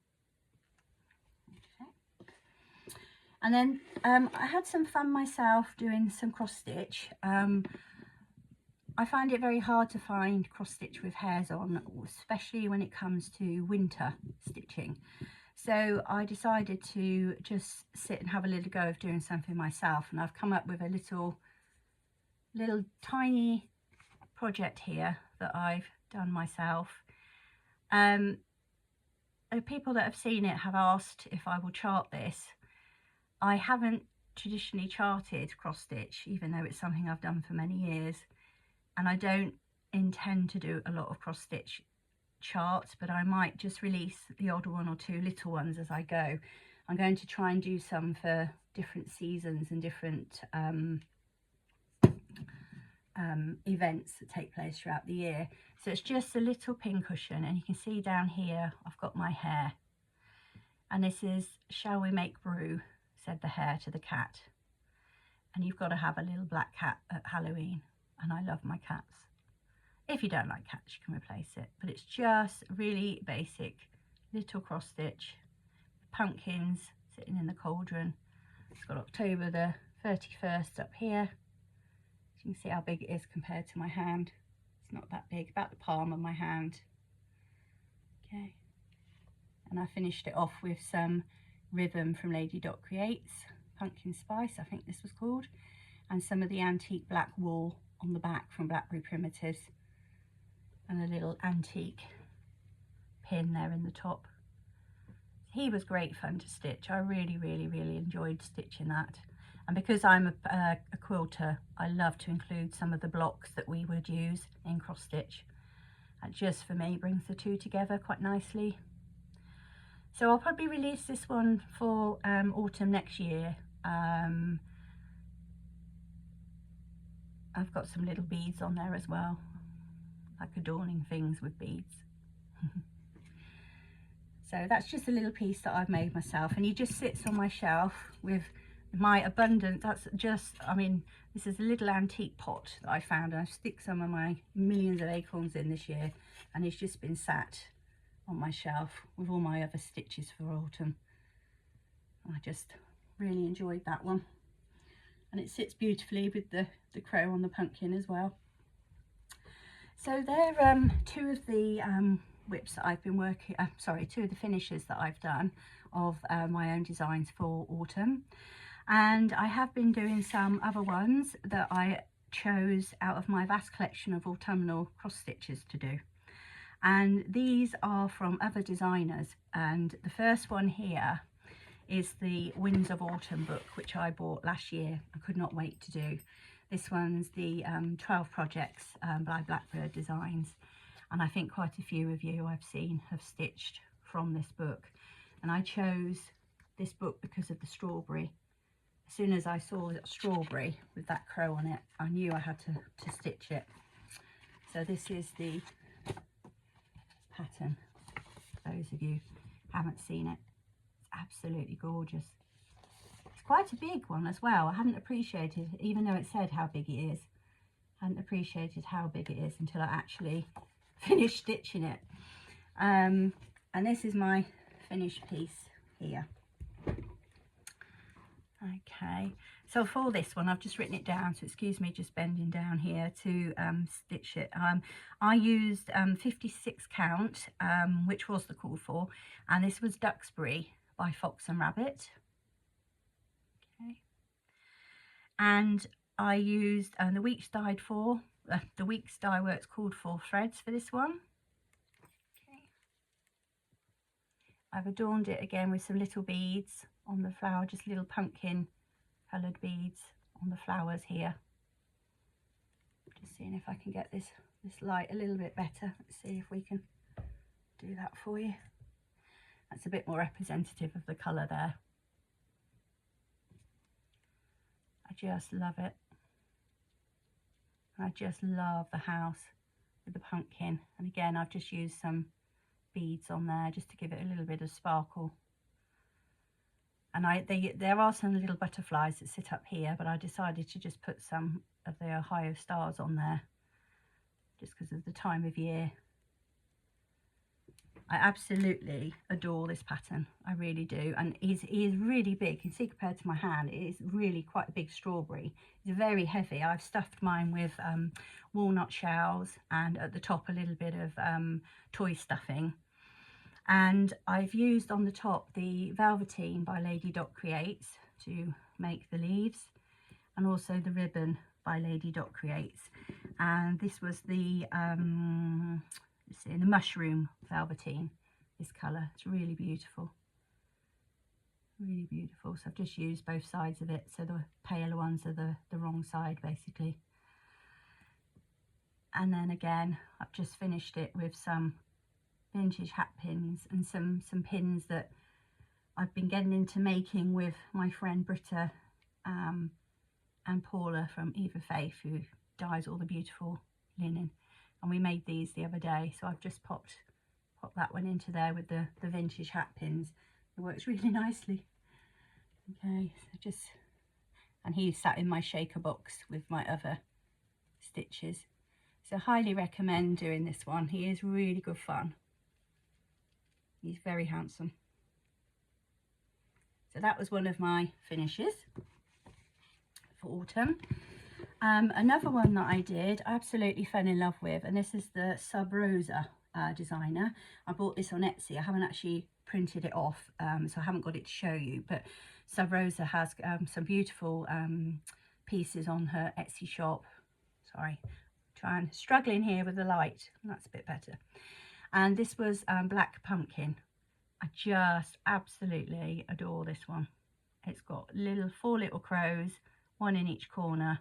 Okay. And then I had some fun myself doing some cross stitch. I find it very hard to find cross stitch with hairs on, especially when it comes to winter stitching. So I decided to just sit and have a little go of doing something myself, and I've come up with a little tiny project here that I've done myself. The people that have seen it have asked if I will chart this. I haven't traditionally charted cross stitch, even though it's something I've done for many years, and I don't intend to do a lot of cross stitch charts, but I might just release the odd one or two little ones as I go. I'm going to try and do some for different seasons and different events that take place throughout the year. So it's just a little pin cushion, and you can see down here I've got my hare, and this is "Shall we make brew?" said the hare to the cat. And you've got to have a little black cat at Halloween, and I love my cats. If you don't like cats, you can replace it, but it's just really basic little cross stitch, pumpkins sitting in the cauldron. It's got October the 31st up here. You can see how big it is compared to my hand. It's not that big, about the palm of my hand. Okay, and I finished it off with some ribbon from Lady Dot Creates, Pumpkin Spice I think this was called, and some of the antique black wool on the back from Blackberry Primitives, and a little antique pin there in the top. He was great fun to stitch. I really enjoyed stitching that. And because I'm a quilter, I love to include some of the blocks that we would use in cross stitch. That just for me brings the two together quite nicely. So I'll probably release this one for autumn next year. I've got some little beads on there as well, like adorning things with beads. So that's just a little piece that I've made myself, and he just sits on my shelf with my abundant, that's just, I mean, this is a little antique pot that I found, and I stick some of my millions of acorns in this year, and it's just been sat on my shelf with all my other stitches for autumn. I just really enjoyed that one, and it sits beautifully with the crow on the pumpkin as well. So they're two of the whips that I've been working, two of the finishes that I've done of my own designs for autumn. And I have been doing some other ones that I chose out of my vast collection of autumnal cross stitches to do. And these are from other designers. And the first one here is the Winds of Autumn book, which I bought last year. I could not wait to do. This one's the 12 projects by Blackbird Designs. And I think quite a few of you I've seen have stitched from this book. And I chose this book because of the strawberry. As soon as I saw that strawberry with that crow on it, I knew I had to stitch it. So this is the pattern, for those of you who haven't seen it. It's absolutely gorgeous. It's quite a big one as well. I hadn't appreciated, even though it said how big it is, I hadn't appreciated how big it is until I actually finished stitching it. And this is my finished piece here. Okay, so for this one I've just written it down, so excuse me just bending down here to stitch it. I used 56 count, which was the call for, and this was Duxbury by Fox and Rabbit. Okay, and I used the Weeks Dye Works called for threads for this one. Okay, I've adorned it again with some little beads on the flower, just little pumpkin coloured beads on the flowers here. Just seeing if I can get this light a little bit better. Let's see if we can do that for you. That's a bit more representative of the colour there. I just love it. I just love the house with the pumpkin, and again I've just used some beads on there just to give it a little bit of sparkle. And there are some little butterflies that sit up here, but I decided to just put some of the Ohio stars on there just because of the time of year. I absolutely adore this pattern, I really do. And he is really big. You can see compared to my hand, it is really quite a big strawberry. It's very heavy. I've stuffed mine with walnut shells, and at the top a little bit of toy stuffing. And I've used on the top the Velveteen by Lady Dot Creates to make the leaves, and also the ribbon by Lady Dot Creates. And this was the the mushroom velveteen, this colour. It's really beautiful, really beautiful. So I've just used both sides of it, so the paler ones are the wrong side basically. And then again I've just finished it with some vintage hat pins and some pins that I've been getting into making with my friend Britta and Paula from Eva Faith, who dyes all the beautiful linen, and we made these the other day. So I've just popped that one into there with the vintage hat pins. It works really nicely. Okay, so just, and he sat in my shaker box with my other stitches. So highly recommend doing this one. He is really good fun. He's very handsome. So that was one of my finishes for autumn. Another one that I did, I absolutely fell in love with, and this is the Sub Rosa designer. I bought this on Etsy. I haven't actually printed it off, so I haven't got it to show you, but Sub Rosa has some beautiful pieces on her Etsy shop. Sorry, struggling here with the light. That's a bit better. And this was Black Pumpkin. I just absolutely adore this one. It's got four little crows, one in each corner,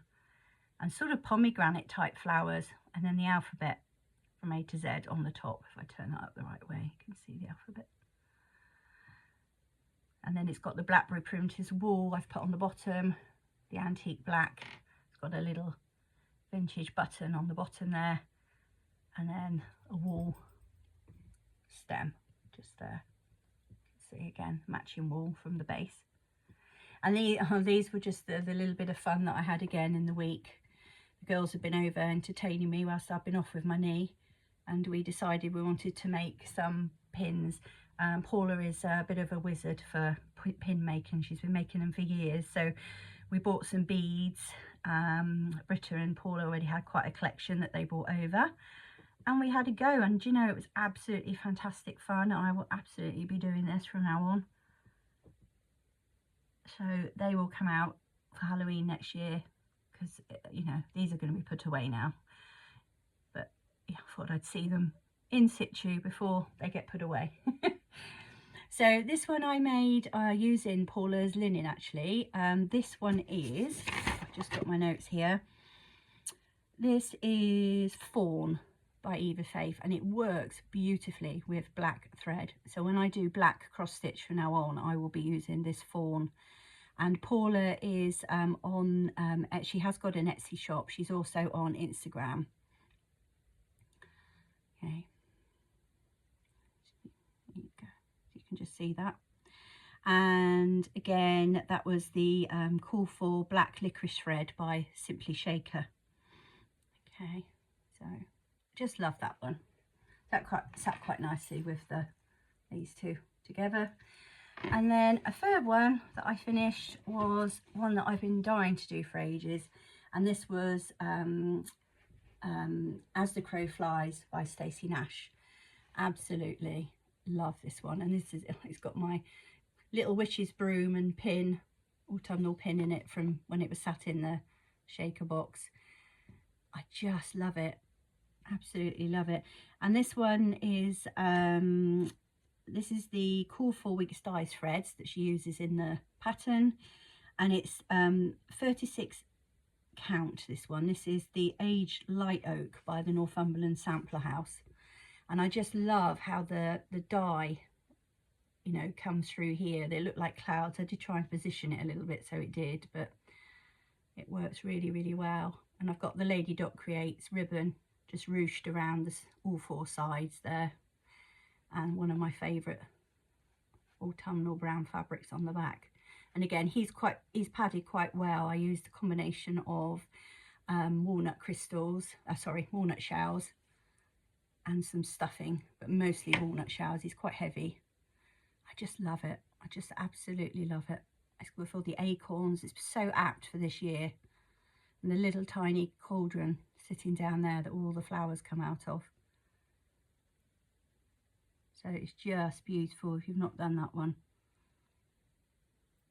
and sort of pomegranate type flowers, and then the alphabet from A to Z on the top. If I turn that up the right way, you can see the alphabet. And then it's got the blackberry primrose wool I've put on the bottom, the antique black. It's got a little vintage button on the bottom there, and then a wool stem just there. You can see again, matching wool from the base. And these were just the little bit of fun that I had again in the week. The girls have been over entertaining me whilst I've been off with my knee, and we decided we wanted to make some pins. Paula is a bit of a wizard for pin making. She's been making them for years. So we bought some beads. Britta and Paula already had quite a collection that they brought over, and we had a go, and you know, it was absolutely fantastic fun. I will absolutely be doing this from now on. So they will come out for Halloween next year, because you know, these are going to be put away now, but yeah, I thought I'd see them in situ before they get put away. So this one I made using Paula's linen actually. This one is, I've just got my notes here, this is Fawn by Eva Faith, and it works beautifully with black thread. So when I do black cross stitch from now on, I will be using this Fawn. And Paula is she has got an Etsy shop. She's also on Instagram. Okay, there you go. You can just see that. And again, that was the Call for Black Licorice Thread by Simply Shaker. Okay, so just love that one. That sat quite nicely with these two together. And then a third one that I finished was one that I've been dying to do for ages, and this was As the Crow Flies by Stacey Nash. Absolutely love this one, and it's got my little witch's broom and pin, autumnal pin in it from when it was sat in the shaker box. I just love it, absolutely love it. And this one is this is the Cool 4 Weeks Dyes threads that she uses in the pattern, and it's 36 count. This one, this is the Aged Light Oak by the Northumberland Sampler House, and I just love how the dye, you know, comes through here. They look like clouds. I did try and position it a little bit so it did, but it works really, really well. And I've got the Lady Dot Creates ribbon just ruched around all four sides there, and one of my favourite autumnal brown fabrics on the back. And again, he's padded quite well. I used a combination of walnut crystals, walnut shells, and some stuffing, but mostly walnut shells. He's quite heavy. I just love it. I just absolutely love it. It's with all the acorns. It's so apt for this year. And the little tiny cauldron sitting down there that all the flowers come out of. So it's just beautiful. If you've not done that one,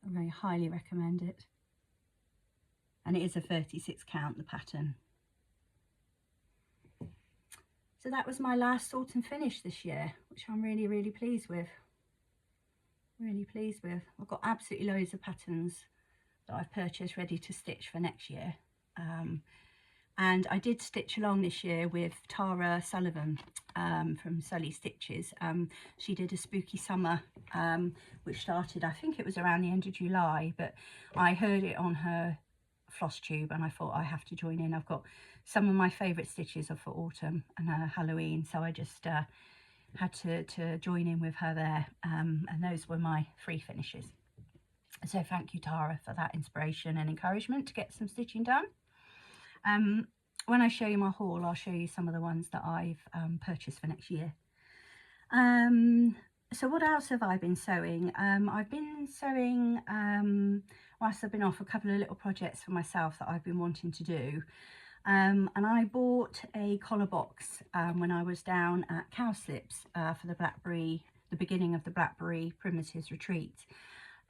I very highly recommend it. And it is a 36 count, the pattern. So that was my last autumn finish this year, which I'm really, really pleased with. Really pleased with. I've got absolutely loads of patterns that I've purchased ready to stitch for next year. And I did stitch along this year with Tara Sullivan from Sully Stitches. She did a spooky summer, which started, I think it was around the end of July, but I heard it on her Flosstube and I thought I have to join in. I've got some of my favourite stitches are for autumn and Halloween, so I just had to join in with her there, and those were my free finishes. So thank you, Tara, for that inspiration and encouragement to get some stitching done. when I show you my haul, I'll show you some of the ones that I've purchased for next year. So what else have I been sewing? I've been sewing, whilst I've been off, a couple of little projects for myself that I've been wanting to do. And I bought a collar box when I was down at Cowslips for the beginning of the Blackberry Primitives retreat.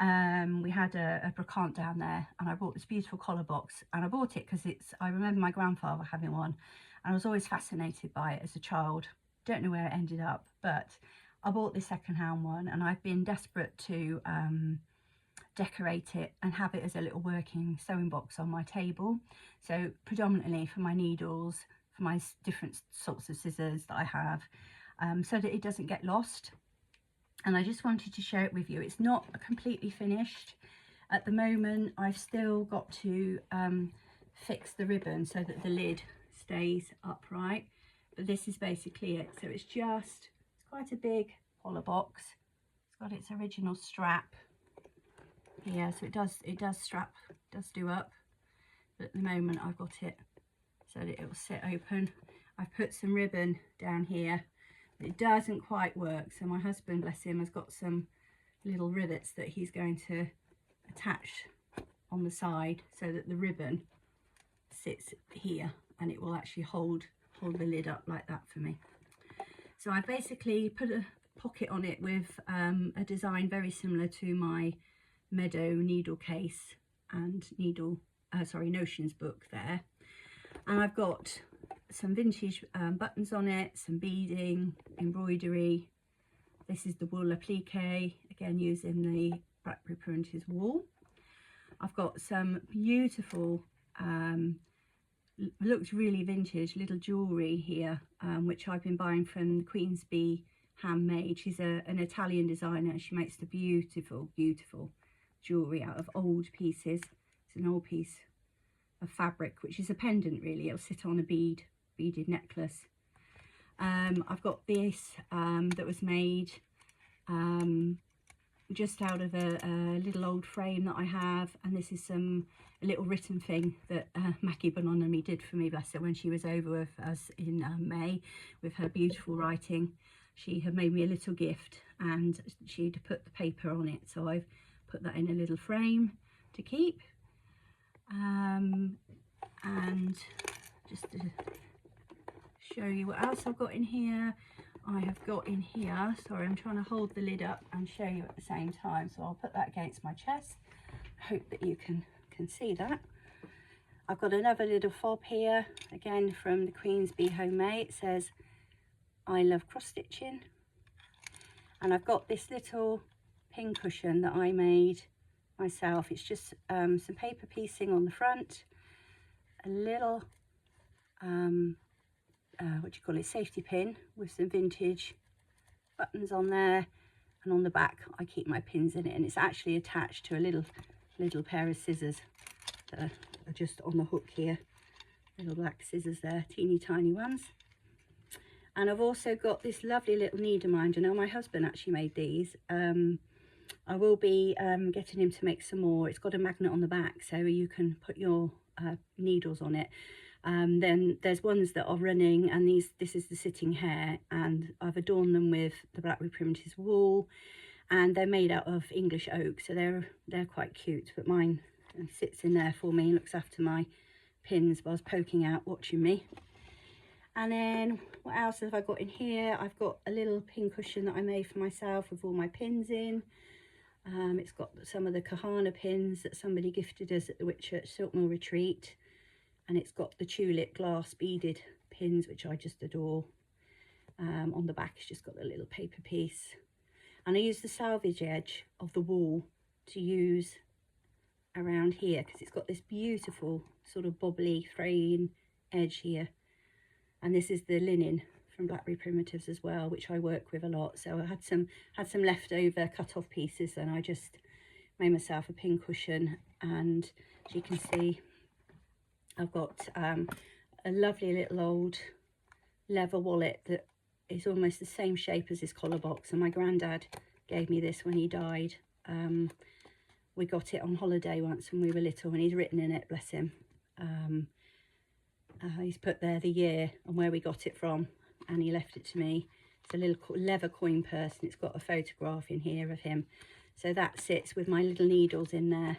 We had a brocante down there, and I bought this beautiful collar box, and I bought it because I remember my grandfather having one, and I was always fascinated by it as a child. Don't know where it ended up, but I bought this second-hand one, and I've been desperate to decorate it and have it as a little working sewing box on my table. So predominantly for my needles, for my different sorts of scissors that I have, so that it doesn't get lost. And I just wanted to share it with you. It's not completely finished at the moment. I've still got to fix the ribbon so that the lid stays upright, but this is basically it. So it's quite a big collar box. It's got its original strap here, so it does do up, but at the moment I've got it so that it will sit open. I've put some ribbon down here. It doesn't quite work, so my husband, bless him, has got some little rivets that he's going to attach on the side so that the ribbon sits here and it will actually hold the lid up like that for me. So I basically put a pocket on it with a design very similar to my Meadow needle case and notions book there, and I've got some vintage buttons on it, some beading, embroidery. This is the wool applique, again using the Blackberry Primitives wool. I've got some beautiful looks really vintage little jewellery here, which I've been buying from the Queen's Bee Handmade. She's an Italian designer, and she makes the beautiful jewellery out of old pieces. It's an old piece of fabric, which is a pendant really. It'll sit on a beaded necklace. I've got this that was made just out of a little old frame that I have, and this is a little written thing that Mackie Bononomy did for me, bless her, when she was over with us in May with her beautiful writing. She had made me a little gift and she'd put the paper on it, so I've put that in a little frame to keep. And just to show you what else I've got in here, I have got in here, sorry, I'm trying to hold the lid up and show you at the same time, so I'll put that against my chest. I hope that you can see that. I've got another little fob here, again from the Queen's Bee Homemade. It says, "I love cross stitching." And I've got this little pin cushion that I made myself. It's just some paper piecing on the front, a little safety pin with some vintage buttons on there, and on the back I keep my pins in it, and it's actually attached to a little pair of scissors that are just on the hook here, little black scissors there, teeny tiny ones. And I've also got this lovely little needle minder. Now my husband actually made these. I will be getting him to make some more. It's got a magnet on the back so you can put your needles on it. Then there's ones that are running, and this is the sitting hair, and I've adorned them with the Blackberry Primitives wool, and they're made out of English oak, so they're quite cute. But mine sits in there for me and looks after my pins whilst poking out watching me. And then what else have I got in here? I've got a little pin cushion that I made for myself with all my pins in. It's got some of the Kahana pins that somebody gifted us at the Whitchurch Silk Mill retreat, and it's got the tulip glass beaded pins, which I just adore. On the back it's just got a little paper piece, and I use the salvage edge of the wool to use around here because it's got this beautiful sort of bobbly fraying edge here. And this is the linen from Blackberry Primitives as well, which I work with a lot. So I had some leftover cut off pieces, and I just made myself a pin cushion. And as you can see, I've got a lovely little old leather wallet that is almost the same shape as this collar box, and my granddad gave me this when he died. We got it on holiday once when we were little, and he's written in it, bless him. He's put there the year and where we got it from, and he left it to me. It's a little leather coin purse, and it's got a photograph in here of him. So that sits with my little needles in there,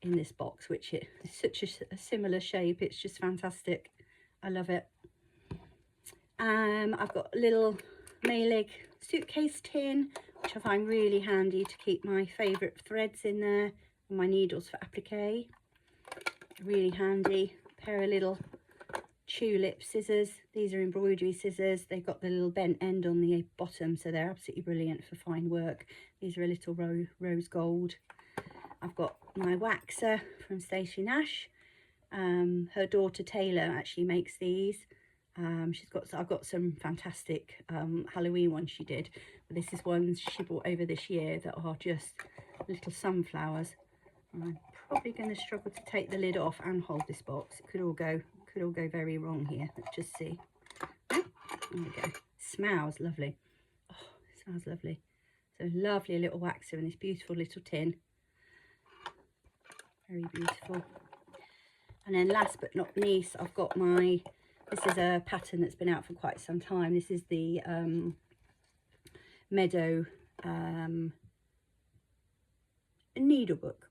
in this box, which is such a similar shape. It's just fantastic. I love it. I've got a little Mailig suitcase tin, which I find really handy to keep my favourite threads in there, and my needles for applique. Really handy. A pair of little tulip scissors. These are embroidery scissors. They've got the little bent end on the bottom, so they're absolutely brilliant for fine work. These are a little rose gold. I've got my waxer from Stacey Nash. Her daughter Taylor actually makes these. I've got some fantastic Halloween ones she did, but this is ones she bought over this year that are just little sunflowers. I'm probably going to struggle to take the lid off and hold this box. It could all go very wrong here. Let's just see. There we go. Smells lovely. Oh, it smells lovely. So lovely little waxer in this beautiful little tin. Very beautiful. And then last but not least, I've got my, this is a pattern that's been out for quite some time. This is the Meadow needle book.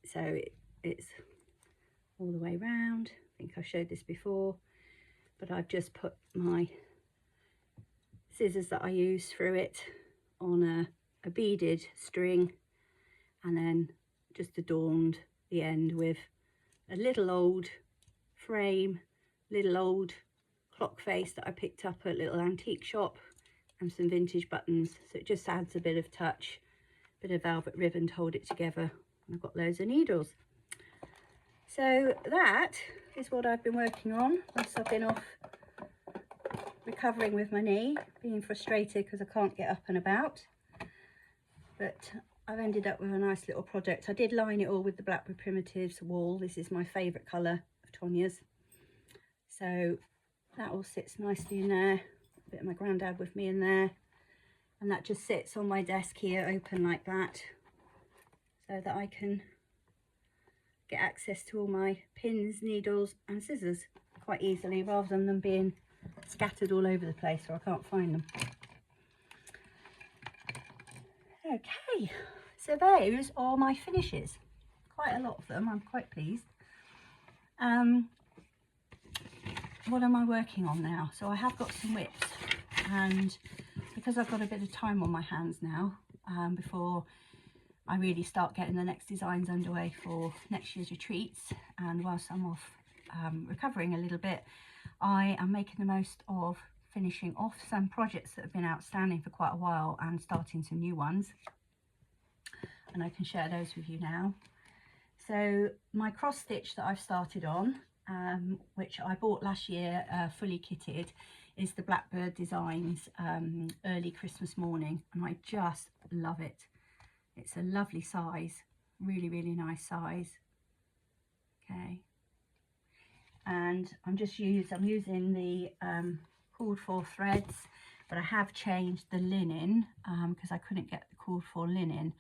So it's all the way round. I think I showed this before, but I've just put my scissors that I use through it on a beaded string, and then just adorned the end with a little old frame, little old clock face that I picked up at a little antique shop, and some vintage buttons. So it just adds a bit of touch, bit of velvet ribbon to hold it together. And I've got loads of needles. So that is what I've been working on whilst I've been off recovering with my knee, being frustrated because I can't get up and about. But I've ended up with a nice little project. I did line it all with the Blackwood Primitives wool. This is my favourite colour of Tonya's. So that all sits nicely in there. A bit of my granddad with me in there. And that just sits on my desk here, open like that, so that I can get access to all my pins, needles and scissors quite easily, rather than them being scattered all over the place so I can't find them. Okay, so those are my finishes. Quite a lot of them, I'm quite pleased. What am I working on now? So I have got some whips, and because I've got a bit of time on my hands now, before I really start getting the next designs underway for next year's retreats, and whilst I'm off recovering a little bit, I am making the most of finishing off some projects that have been outstanding for quite a while and starting some new ones, and I can share those with you now. So my cross stitch that I've started on, which I bought last year fully kitted, is the Blackbird Designs Early Christmas Morning, and I just love it. It's a lovely size, really nice size. Okay, and I'm using the called for threads, but I have changed the linen because I couldn't get the called for linen.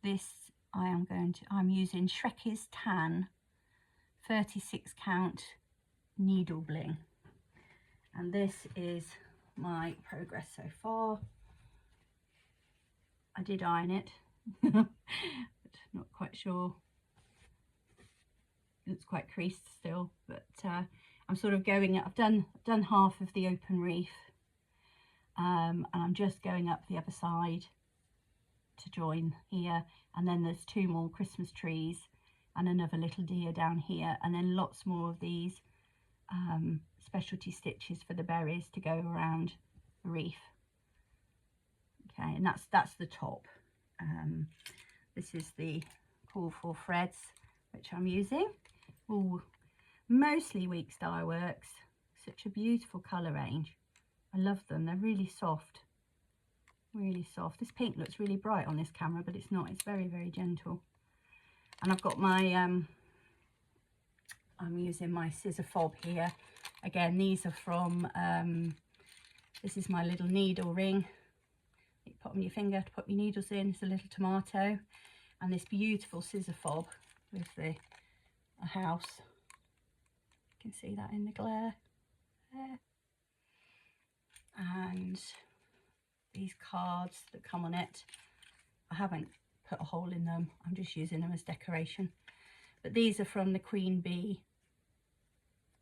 This I'm using Shrekky's Tan 36 count needle bling, and this is my progress so far. I did iron it, but not quite sure. It's quite creased still, but I'm sort of going up. I've done half of the open reef, and I'm just going up the other side to join here, and then there's 2 more Christmas trees and another little deer down here, and then lots more of these specialty stitches for the berries to go around the reef. Okay, and that's the top. This is the call for threads which I'm using. All mostly Week Style Works. Such a beautiful colour range. I love them. They're really soft. Really soft. This pink looks really bright on this camera, but it's not. It's very gentle. And I've got my I'm using my scissor fob here. Again, these are from this is my little needle ring. You put on your finger to put your needles in. It's a little tomato, and this beautiful scissor fob with a house. can see that in the glare there. And these cards that come on it, I haven't put a hole in them, I'm just using them as decoration. But these are from the Queen Bee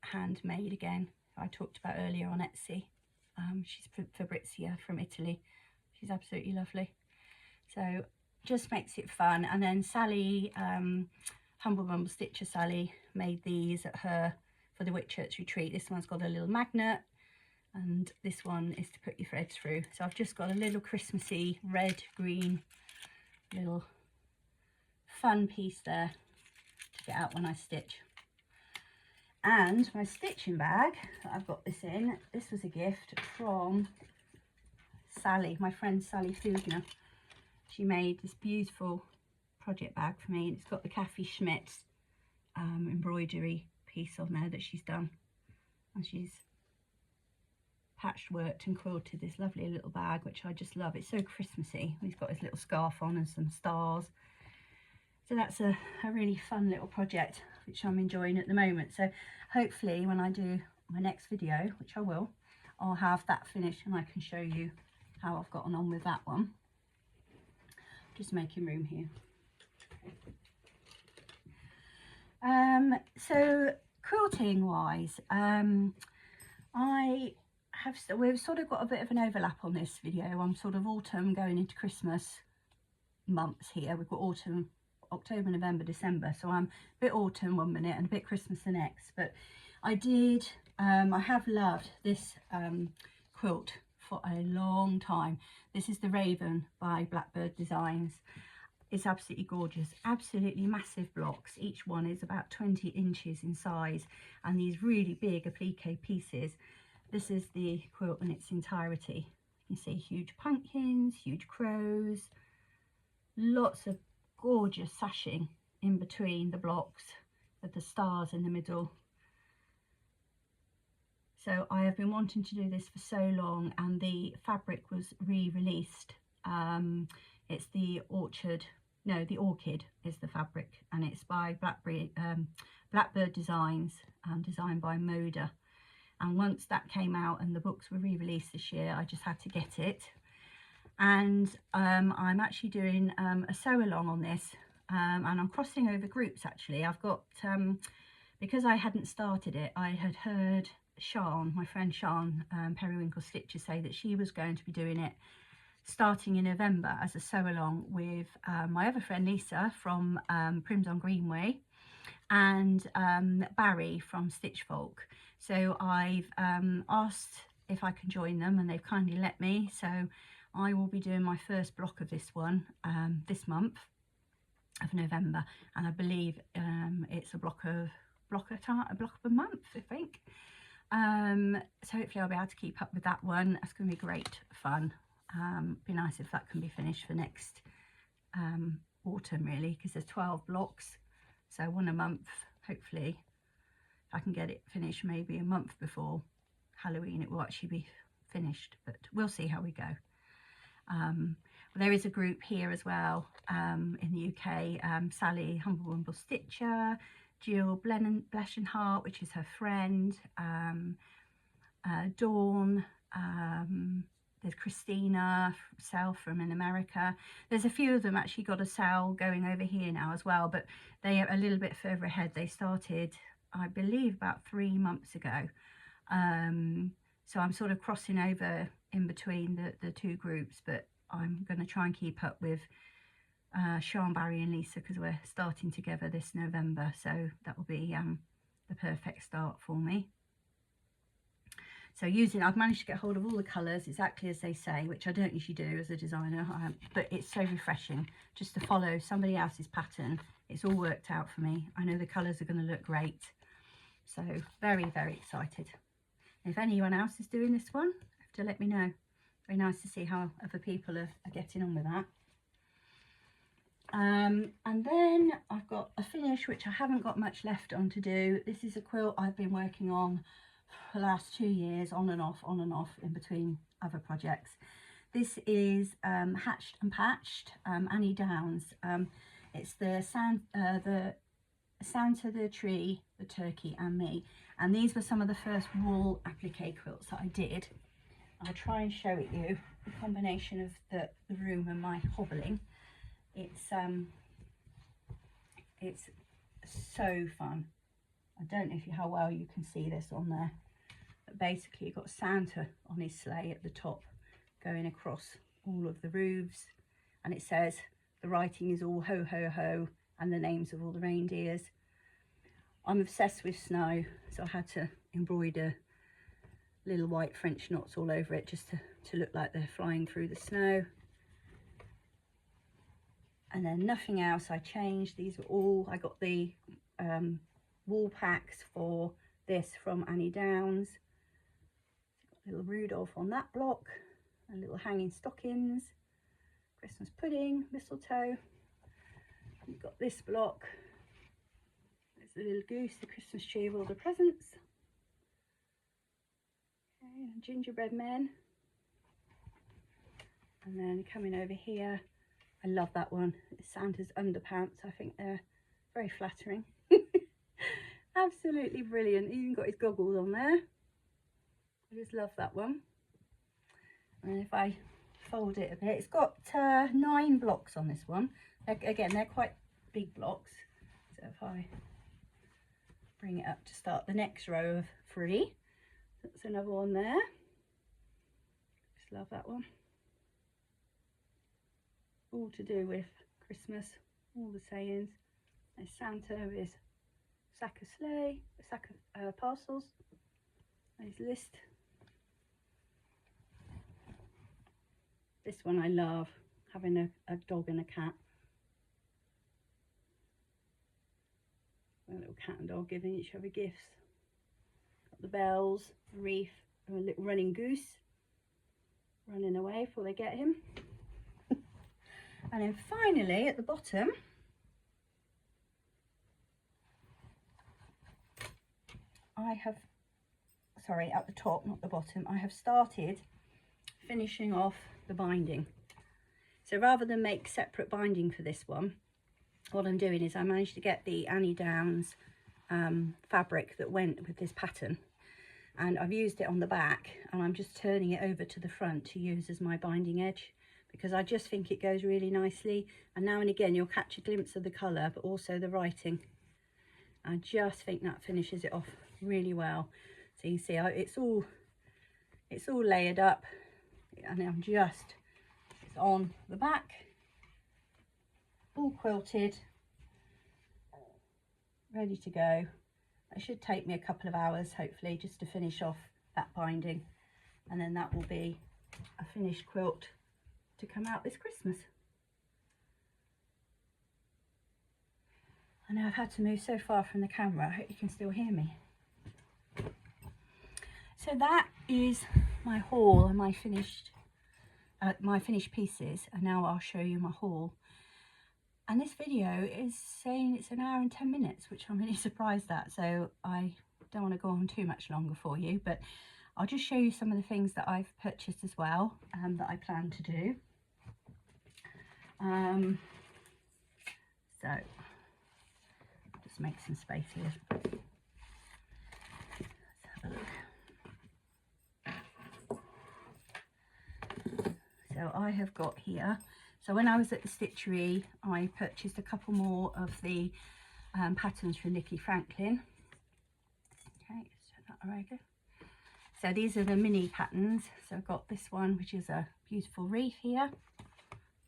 handmade again, I talked about earlier on Etsy. She's Fabrizia from Italy. She's absolutely lovely. So just makes it fun. And then Sally, Humble Bumble Stitcher Sally, made these at her for the Whitchurch retreat. This one's got a little magnet, and this one is to put your threads through. So I've just got a little Christmassy red, green, little fun piece there to get out when I stitch. And my stitching bag that I've got this in, this was a gift from Sally, my friend Sally Fugner. She made this beautiful project bag for me, and it's got the Kathy Schmitz embroidery piece on there that she's done, and she's patched, worked and quilted this lovely little bag, which I just love. It's so Christmassy. He's got his little scarf on and some stars. So that's a really fun little project which I'm enjoying at the moment. So hopefully when I do my next video, which I will, I'll have that finished and I can show you how I've gotten on with that one. Just making room here. So quilting wise, we've sort of got a bit of an overlap on this video. I'm sort of autumn going into Christmas months here. We've got autumn, October, November, December, so I'm a bit autumn one minute and a bit Christmas the next. But I have loved this quilt for a long time. This is the Raven by Blackbird Designs. It's absolutely gorgeous, absolutely massive blocks. Each one is about 20 inches in size, and these really big applique pieces. This is the quilt in its entirety. You see huge pumpkins, huge crows, lots of gorgeous sashing in between the blocks with the stars in the middle. So I have been wanting to do this for so long, and the fabric was re-released. It's the the Orchid is the fabric, and it's by Blackbird Designs, designed by Moda. And once that came out and the books were re-released this year, I just had to get it. And I'm actually doing a sew along on this, and I'm crossing over groups actually. I've got, because I hadn't started it, I had heard Sian, my friend Sian, Periwinkle Stitcher, say that she was going to be doing it starting in November as a sew along with my other friend Lisa from Prims on Greenway, and Barry from Stitch Folk. So I've asked if I can join them, and they've kindly let me. So I will be doing my first block of this one this month of November, and I believe it's a block of a month, I think. So hopefully I'll be able to keep up with that one. That's going to be great fun. Be nice if that can be finished for next autumn, really, because there's 12 blocks, so one a month. Hopefully if I can get it finished maybe a month before Halloween, it will actually be finished, but we'll see how we go. There is a group here as well in the UK, Sally Humble Bumble Stitcher, Jill Bleschenhart, which is her friend, Dawn, there's Christina Sal from in America. There's a few of them actually got a Sal going over here now as well, but they are a little bit further ahead. They started, I believe, about 3 months ago. So I'm sort of crossing over in between the two groups, but I'm going to try and keep up with Sian, Barry and Lisa, because we're starting together this November, so that will be the perfect start for me. So I've managed to get hold of all the colours exactly as they say, which I don't usually do as a designer, but it's so refreshing just to follow somebody else's pattern. It's all worked out for me. I know the colours are going to look great, so very, very excited. If anyone else is doing this one, have to let me know. Very nice to see how other people are getting on with that. And then I've got a finish which I haven't got much left on to do. This is a quilt I've been working on for the last 2 years, on and off in between other projects. This is Hatched and Patched, Annie Downs. It's the Santa, the tree, the turkey and me. And these were some of the first wool applique quilts that I did. I'll try and show it you, the combination of the room and my hobbling. It's so fun. I don't know how well you can see this on there, but basically you've got Santa on his sleigh at the top going across all of the roofs, and it says, the writing is all ho ho ho, and the names of all the reindeers. I'm obsessed with snow, so I had to embroider little white French knots all over it just to look like they're flying through the snow. And then nothing else I changed. These were all, I got the wool packs for this from Annie Downs. Little Rudolph on that block, and little hanging stockings, Christmas pudding, mistletoe. You've got this block, there's the little goose, the Christmas tree with all the presents. Okay, and gingerbread men. And then coming over here, I love that one, it's Santa's underpants. I think they're very flattering. Absolutely brilliant. He even got his goggles on there. I just love that one. And if I fold it a bit, it's got 9 blocks on this one. Again, they're quite big blocks. So if I bring it up to start the next row of 3, that's another one there. Just love that one. All to do with Christmas, all the sayings. There's Santa with his sack of sleigh, a sack of parcels, and his list. This one I love, having a dog and a cat. A little cat and dog giving each other gifts. Got the bells, the wreath, and a little running goose running away before they get him. And then finally at the bottom, at the top, not the bottom, I have started finishing off the binding. So rather than make separate binding for this one, what I'm doing is I managed to get the Annie Downs fabric that went with this pattern, and I've used it on the back, and I'm just turning it over to the front to use as my binding edge, because I just think it goes really nicely, and now and again you'll catch a glimpse of the colour but also the writing. I just think that finishes it off really well. So you see it's all layered up, and I'm just, it's on the back, all quilted, ready to go. It should take me a couple of hours hopefully just to finish off that binding, and then that will be a finished quilt to come out this Christmas. I know I've had to move so far from the camera, I hope you can still hear me. So that is my haul and my finished pieces, and now I'll show you my haul. And this video is saying it's 1 hour and 10 minutes, which I'm really surprised at, so I don't want to go on too much longer for you, but I'll just show you some of the things that I've purchased as well, that I plan to do. So I'll just make some space here. Let's have a look. So I have got here, so when I was at the stitchery I purchased a couple more of the patterns from Nikki Franklin. Okay, let's turn that over. So these are the mini patterns. So I've got this one, which is a beautiful wreath here.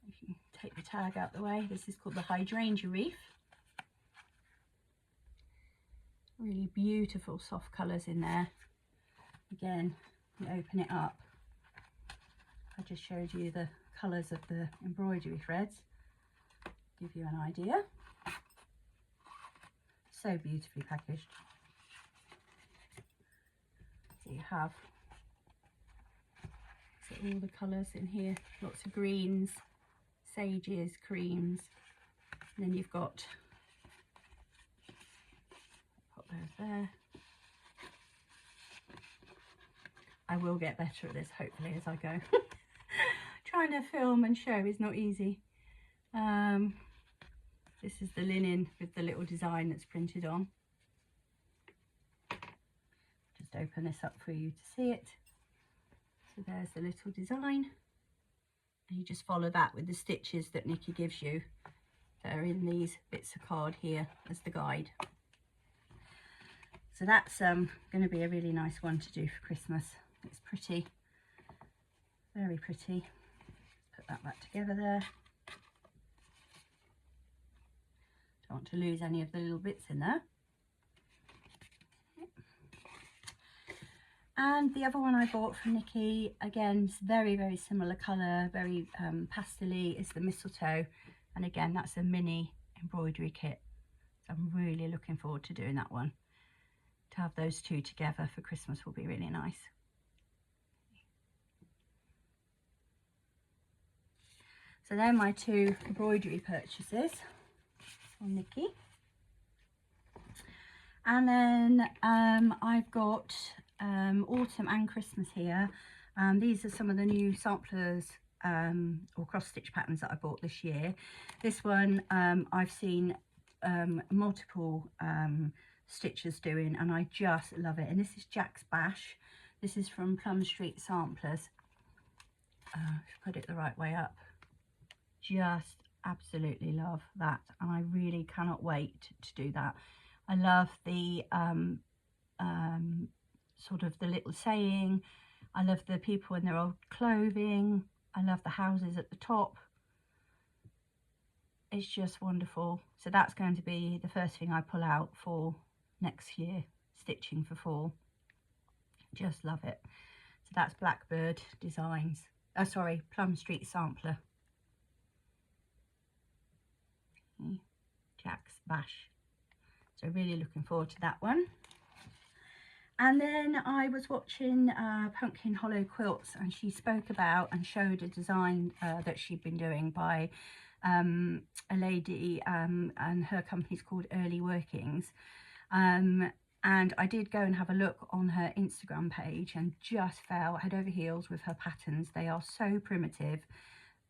You can take the tag out the way. This is called the hydrangea wreath. Really beautiful soft colours in there. Again, you open it up. I just showed you the colours of the embroidery threads, give you an idea. So beautifully packaged. So you have all the colours in here, lots of greens, sages, creams, and then you've got, put those there. I will get better at this hopefully as I go. Trying to film and show is not easy. This is the linen with the little design that's printed on. Just open this up for you to see it. So there's the little design, and you just follow that with the stitches that Nikki gives you. They're in these bits of card here as the guide. So that's going to be a really nice one to do for Christmas. It's pretty, very pretty. Put that back together there. Don't want to lose any of the little bits in there. And the other one I bought from Nikki, again, it's very, very similar colour, very pastel-y, is the mistletoe. And again, that's a mini embroidery kit. So I'm really looking forward to doing that one. To have those two together for Christmas will be really nice. So they're my two embroidery purchases from Nikki. And then I've got autumn and Christmas here. These are some of the new samplers or cross stitch patterns that I bought this year. This one I've seen multiple stitchers doing, and I just love it. And this is Jack's Bash. This is from Plum Street Samplers. Put it the right way up. Just absolutely love that, and I really cannot wait to do that. I love the sort of the little saying. I love the people in their old clothing. I love the houses at the top. It's just wonderful. So that's going to be the first thing I pull out for next year, stitching for fall. Just love it. So that's Blackbird Designs. Oh, sorry, Plum Street Sampler. Jack's Bash. So really looking forward to that one. And then I was watching Pumpkin Hollow Quilts, and she spoke about and showed a design that she'd been doing by a lady, and her company's called Early Workings. And I did go and have a look on her Instagram page and just fell head over heels with her patterns. They are so primitive,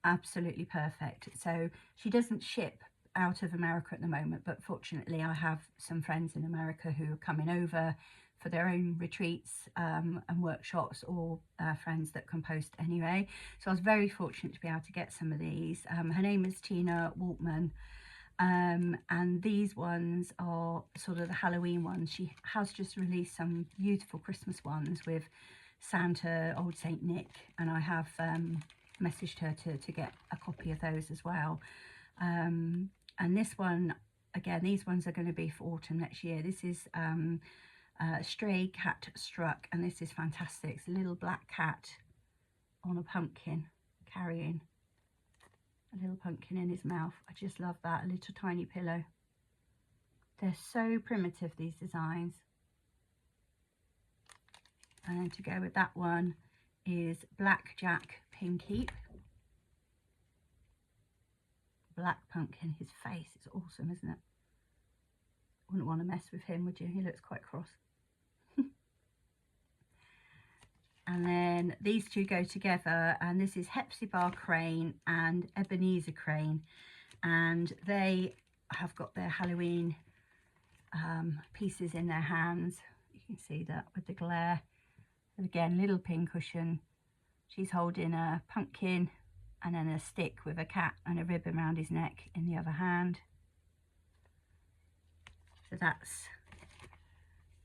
absolutely perfect. So she doesn't ship out of America at the moment, but fortunately I have some friends in America who are coming over for their own retreats and workshops, or friends that can post anyway. So I was very fortunate to be able to get some of these. Her name is Tina Waltman, and these ones are sort of the Halloween ones. She has just released some beautiful Christmas ones with Santa, Old Saint Nick, and I have messaged her to get a copy of those as well. And this one, again, these ones are going to be for autumn next year. This is Stray Cat Struck, and this is fantastic. It's a little black cat on a pumpkin, carrying a little pumpkin in his mouth. I just love that. A little tiny pillow. They're so primitive, these designs. And then to go with that one is Blackjack Pink Heap. Black pumpkin, his face is awesome, isn't it? Wouldn't want to mess with him, would you? He looks quite cross. And then these two go together, and this is Hepzibah Crane and Ebenezer Crane, and they have got their Halloween pieces in their hands. You can see that with the glare. And again, little pincushion. She's holding a pumpkin and then a stick with a cat and a ribbon around his neck in the other hand. So that's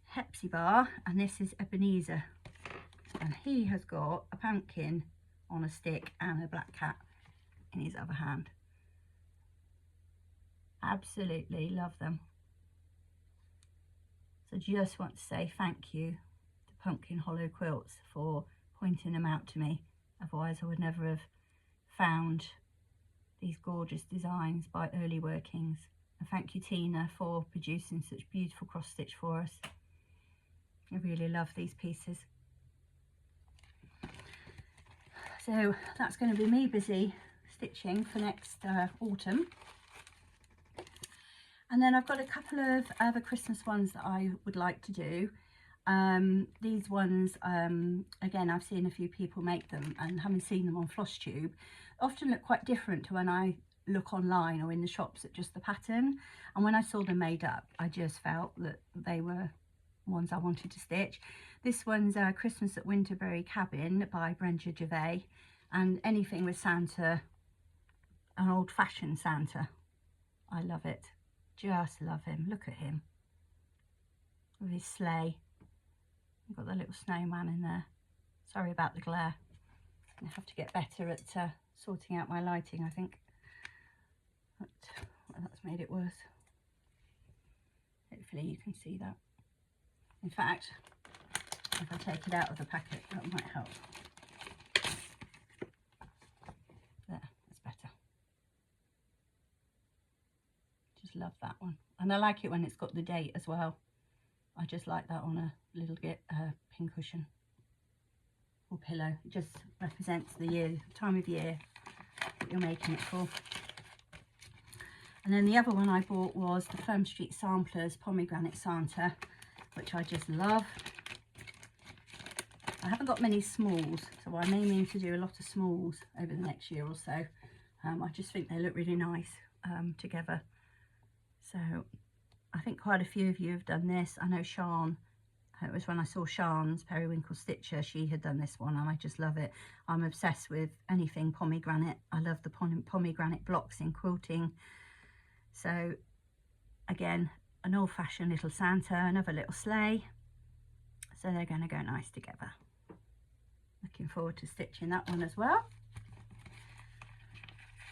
Hepzibah, and this is Ebenezer, and he has got a pumpkin on a stick and a black cat in his other hand. Absolutely love them. So just want to say thank you to Pumpkin Hollow Quilts for pointing them out to me. Otherwise I would never have found these gorgeous designs by Early Workings. And thank you, Tina, for producing such beautiful cross stitch for us. I really love these pieces. So that's going to be me busy stitching for next autumn. And then I've got a couple of other Christmas ones that I would like to do. These ones, again, I've seen a few people make them, and having seen them on Flosstube, often look quite different to when I look online or in the shops at just the pattern, and when I saw them made up, I just felt that they were ones I wanted to stitch. This one's Christmas at Winterberry Cabin by Brenda Gervais, and anything with Santa, an old-fashioned Santa, I love it. Just love him. Look at him with his sleigh. I've got the little snowman in there. Sorry about the glare. I have to get better at sorting out my lighting, I think. But well, that's made it worse. Hopefully you can see that. In fact, if I take it out of the packet, that might help. There, that's better. Just love that one. And I like it when it's got the date as well. I just like that on a little pin cushion or pillow. It just represents the year, time of year that you're making it for. And then the other one I bought was the Firm Street Samplers Pomegranate Santa, which I just love. I haven't got many smalls, so I'm aiming to do a lot of smalls over the next year or so. I just think they look really nice together. So I think quite a few of you have done this. I know Sian, it was when I saw Sian's Periwinkle Stitcher, she had done this one, and I just love it. I'm obsessed with anything pomegranate. I love the pomegranate blocks in quilting. So again, an old-fashioned little Santa, another little sleigh. So they're going to go nice together. Looking forward to stitching that one as well.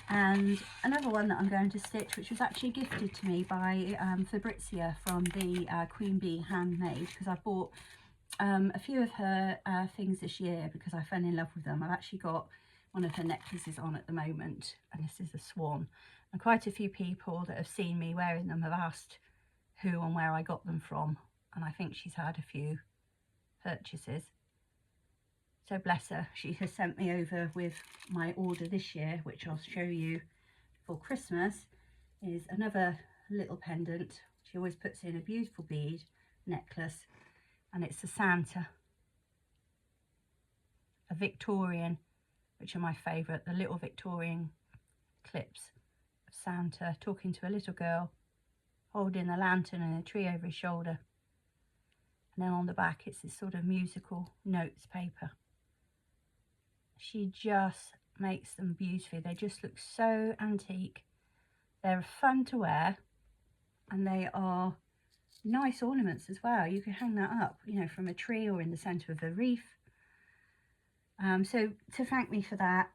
And another one that I'm going to stitch, which was actually gifted to me by Fabrizia from the Queen Bee Handmade, because I bought a few of her things this year because I fell in love with them. I've actually got one of her necklaces on at the moment, and this is a swan. And quite a few people that have seen me wearing them have asked who and where I got them from, and I think she's had a few purchases. So bless her, she has sent me over with my order this year, which I'll show you for Christmas, is another little pendant. She always puts in a beautiful bead necklace, and it's a Santa, a Victorian, which are my favourite, the little Victorian clips of Santa talking to a little girl, holding a lantern and a tree over his shoulder. And then on the back it's this sort of musical notes paper. She just makes them beautifully. They just look so antique. They're fun to wear, and they are nice ornaments as well. You can hang that up, you know, from a tree or in the centre of a wreath. So to thank me for that,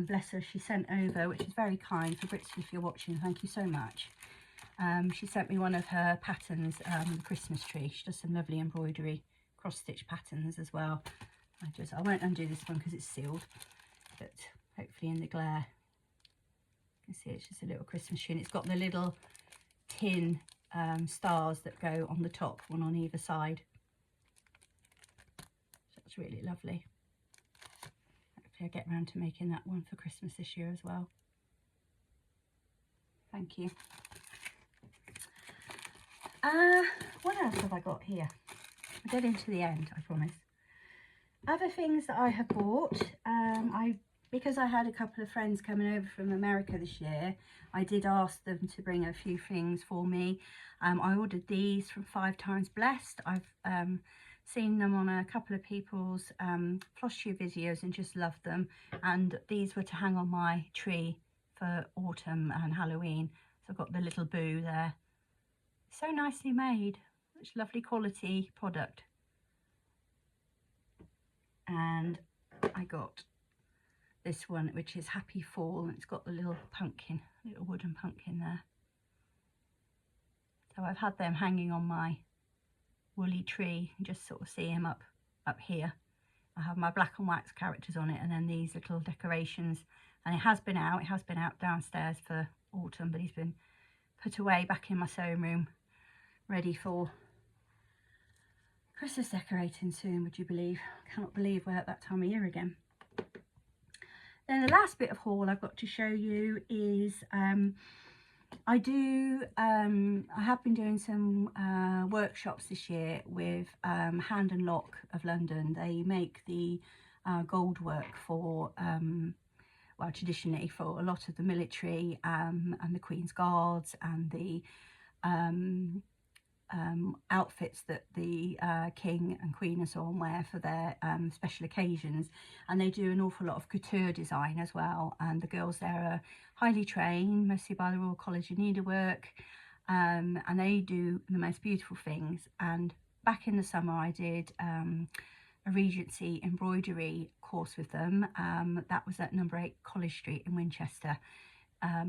bless her, she sent over, which is very kind. Fabrizia, if you're watching, thank you so much. She sent me one of her patterns, the Christmas tree. She does some lovely embroidery, cross-stitch patterns as well. I won't undo this one because it's sealed, but hopefully in the glare you can see it's just a little Christmas tree, and it's got the little tin stars that go on the top, one on either side. So it's really lovely. Hopefully I get around to making that one for Christmas this year as well. Thank you. What else have I got here? I'll get into the end, I promise. Other things that I have bought, because I had a couple of friends coming over from America this year, I did ask them to bring a few things for me. I ordered these from 5 Times Blessed. I've seen them on a couple of people's Flosstube videos and just loved them. And these were to hang on my tree for autumn and Halloween. So I've got the little boo there. So nicely made. Such lovely quality product. And I got this one, which is Happy Fall, and it's got the little pumpkin, little wooden pumpkin there. So I've had them hanging on my woolly tree, and just sort of see him up here. I have my black and wax characters on it, and then these little decorations. And it has been out downstairs for autumn, but he's been put away back in my sewing room, ready for Christmas decorating soon, would you believe? I cannot believe we're at that time of year again. Then the last bit of haul I've got to show you is I have been doing some workshops this year with Hand and Lock of London. They make the gold work for well, traditionally for a lot of the military and the Queen's Guards and the outfits that the King and Queen and so on wear for their special occasions. And they do an awful lot of couture design as well, and the girls there are highly trained, mostly by the Royal College of Needlework, and they do the most beautiful things. And back in the summer I did a Regency embroidery course with them. That was at number 8 College Street in Winchester.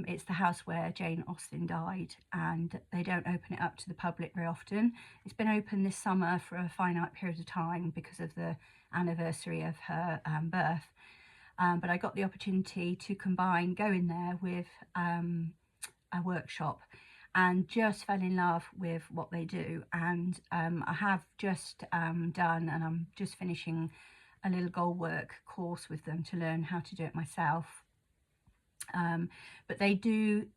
It's the house where Jane Austen died, and they don't open it up to the public very often. It's been open this summer for a finite period of time because of the anniversary of her birth. But I got the opportunity to combine going there with a workshop, and just fell in love with what they do. And I have just done, and I'm just finishing a little gold work course with them to learn how to do it myself. But they do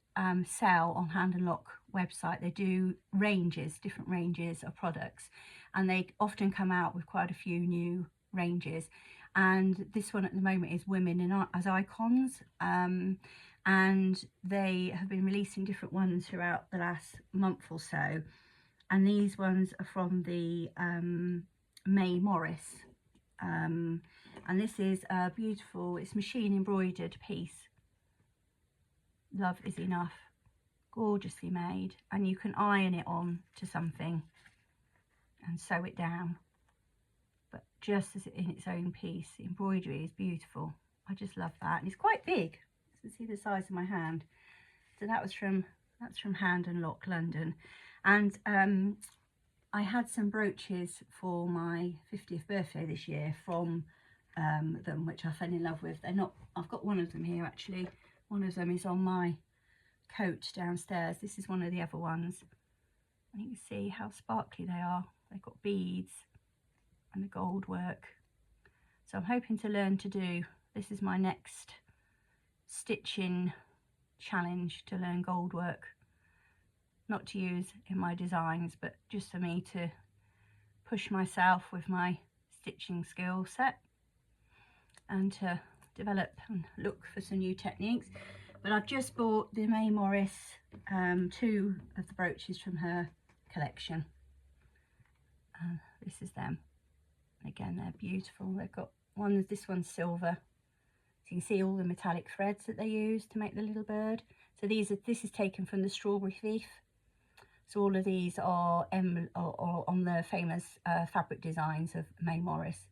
sell on Hand and Lock website. They do ranges, different ranges of products, and they often come out with quite a few new ranges. And this one at the moment is women in as icons, and they have been releasing different ones throughout the last month or so. And these ones are from the May Morris, and this is a beautiful, it's machine embroidered piece. Love is enough, gorgeously made, and you can iron it on to something and sew it down, but just as in its own piece. The embroidery is beautiful. I just love that, and it's quite big. You can see the size of my hand. So that's from Hand and Lock London. And I had some brooches for my 50th birthday this year from them, which I fell in love with. They're not, I've got one of them here actually. One of them is on my coat downstairs. This is one of the other ones. And you can see how sparkly they are. They've got beads and the gold work. So I'm hoping to learn to do, this is my next stitching challenge, to learn gold work. Not to use in my designs, but just for me to push myself with my stitching skill set and to develop and look for some new techniques. But I've just bought the May Morris 2 of the brooches from her collection. This is them. Again, they're beautiful. They've got one, this one's silver, so you can see all the metallic threads that they use to make the little bird. So this is taken from the strawberry thief. So all of these are on the famous fabric designs of May Morris.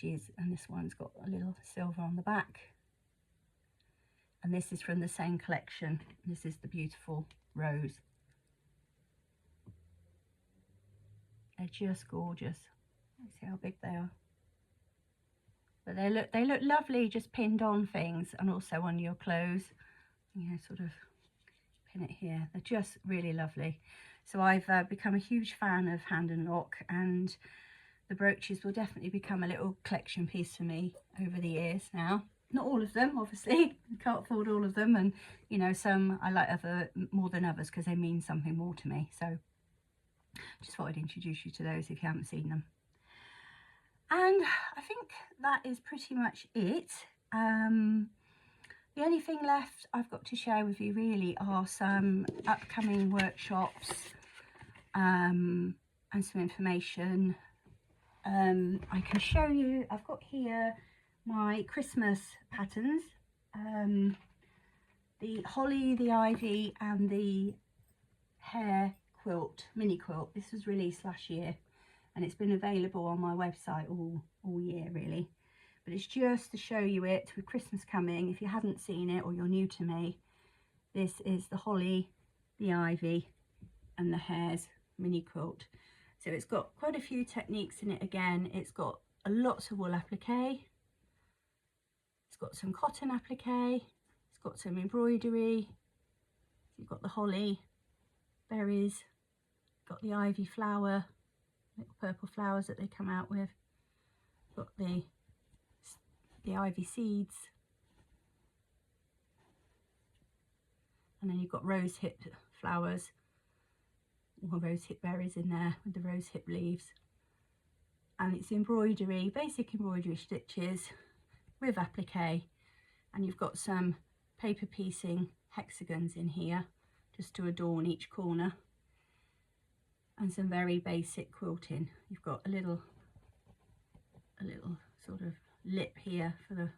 And this one's got a little silver on the back. And this is from the same collection. This is the beautiful rose. They're just gorgeous. Let's see how big they are. But they look lovely just pinned on things, and also on your clothes. You know, sort of pin it here. They're just really lovely. So I've become a huge fan of Hand and Lock, and the brooches will definitely become a little collection piece for me over the years now. Not all of them, obviously. I can't afford all of them, and you know, some I like more than others because they mean something more to me. So just thought I'd introduce you to those if you haven't seen them. And I think that is pretty much it. The only thing left I've got to share with you really are some upcoming workshops and some information. I can show you, I've got here my Christmas patterns, the holly, the ivy and the hair quilt, mini quilt. This was released last year and it's been available on my website all year really. But it's just to show you it with Christmas coming. If you haven't seen it or you're new to me, this is the holly, the ivy and the hares mini quilt. So it's got quite a few techniques in it again. It's got lots of wool applique. It's got some cotton applique. It's got some embroidery. You've got the holly, berries, got the ivy flower, little purple flowers that they come out with. Got the ivy seeds. And then you've got rose hip flowers, or rose hip berries in there with the rose hip leaves. And it's embroidery, basic embroidery stitches with applique. and you've got some paper piecing hexagons in here just to adorn each corner, and some very basic quilting. You've got a little sort of lip here for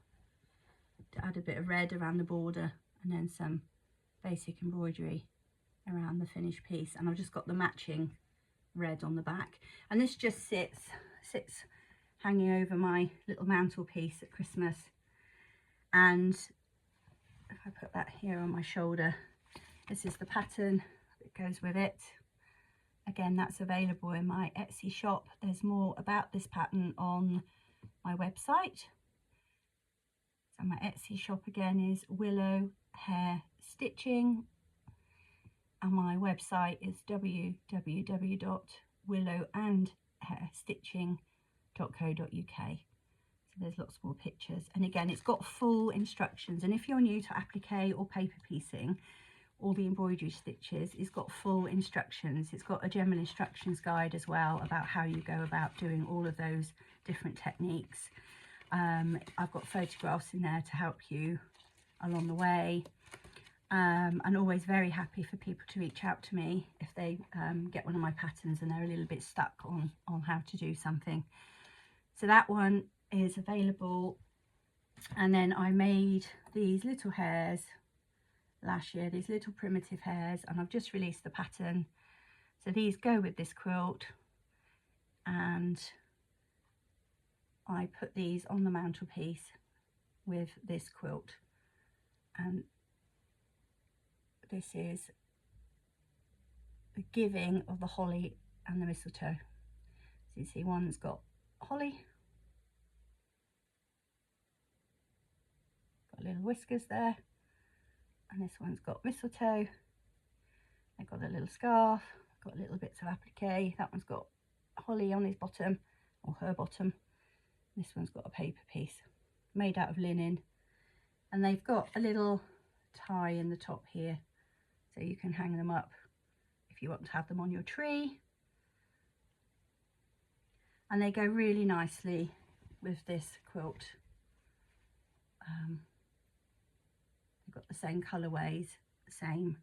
to add a bit of red around the border, and then some basic embroidery around the finished piece. And I've just got the matching red on the back, and this just sits hanging over my little mantelpiece at Christmas. And if I put that here on my shoulder, this is the pattern that goes with it. Again, that's available in my Etsy shop. There's more about this pattern on my website. So my Etsy shop again is Willow Hair Stitching, and my website is www.willowandhairstitching.co.uk. So there's lots more pictures, and again it's got full instructions. And if you're new to applique or paper piecing, all the embroidery stitches, it's got full instructions. It's got a general instructions guide as well about how you go about doing all of those different techniques. I've got photographs in there to help you along the way, and always very happy for people to reach out to me if they get one of my patterns and they're a little bit stuck on how to do something. So that one is available. And then I made these little hairs last year, these little primitive hairs, and I've just released the pattern. So these go with this quilt, and I put these on the mantelpiece with this quilt. And this is the giving of the holly and the mistletoe. So you see one's got holly, got little whiskers there, and this one's got mistletoe. They've got a little scarf, got little bits of applique. That one's got holly on his bottom, or her bottom. This one's got a paper piece made out of linen, and they've got a little tie in the top here, so you can hang them up if you want to have them on your tree. And they go really nicely with this quilt. They've got the same colourways, the same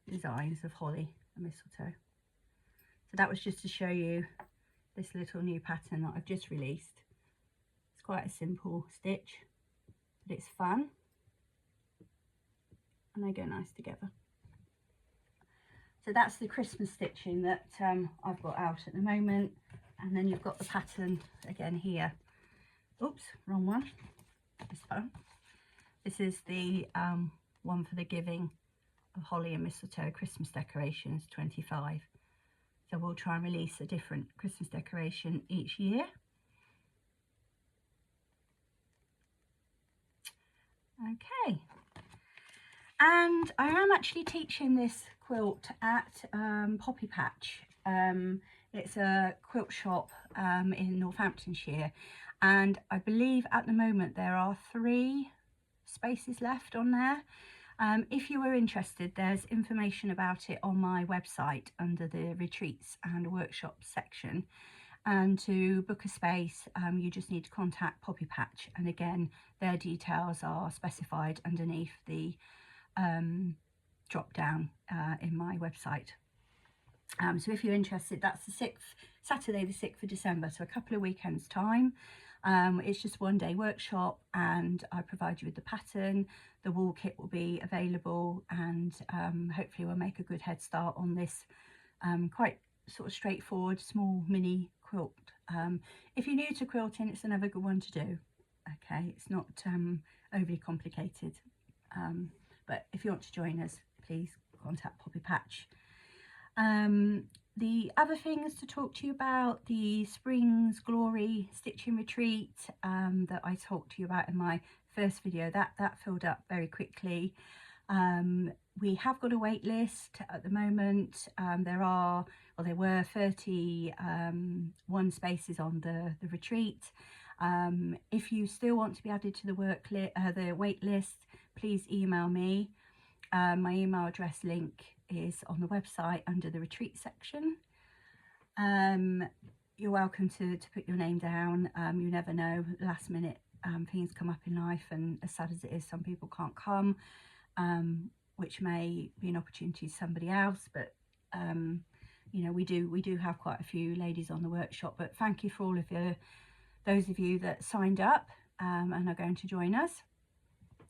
designs of holly and mistletoe. So that was just to show you this little new pattern that I've just released. It's quite a simple stitch, but it's fun, and they go nice together. So that's the Christmas stitching that I've got out at the moment. And then you've got the pattern again here. Oops, wrong one. This one. This is the one for the giving of holly and mistletoe Christmas decorations 25. So we'll try and release a different Christmas decoration each year. Okay. And I am actually teaching this quilt at Poppy Patch. It's a quilt shop in Northamptonshire, and I believe at the moment there are 3 spaces left on there. If you were interested, there's information about it on my website under the retreats and workshops section. And to book a space, you just need to contact Poppy Patch, and again their details are specified underneath the drop down in my website. So if you're interested, that's the 6th, Saturday the 6th of December, so a couple of weekends time. It's just one day workshop, and I provide you with the pattern. The wool kit will be available, and hopefully we'll make a good head start on this quite sort of straightforward small mini quilt. If you're new to quilting, it's another good one to do. Okay, it's not overly complicated, but if you want to join us, please contact Poppy Patch. The other things to talk to you about, the Spring's Glory Stitching Retreat that I talked to you about in my first video, that filled up very quickly. We have got a wait list at the moment. There were 31 spaces on the retreat. If you still want to be added to the wait list, please email me. My email address link is on the website under the retreat section. You're welcome to put your name down. You never know, last minute things come up in life, and as sad as it is, some people can't come, which may be an opportunity to somebody else. But you know, we do have quite a few ladies on the workshop. But thank you for all of those of you that signed up and are going to join us.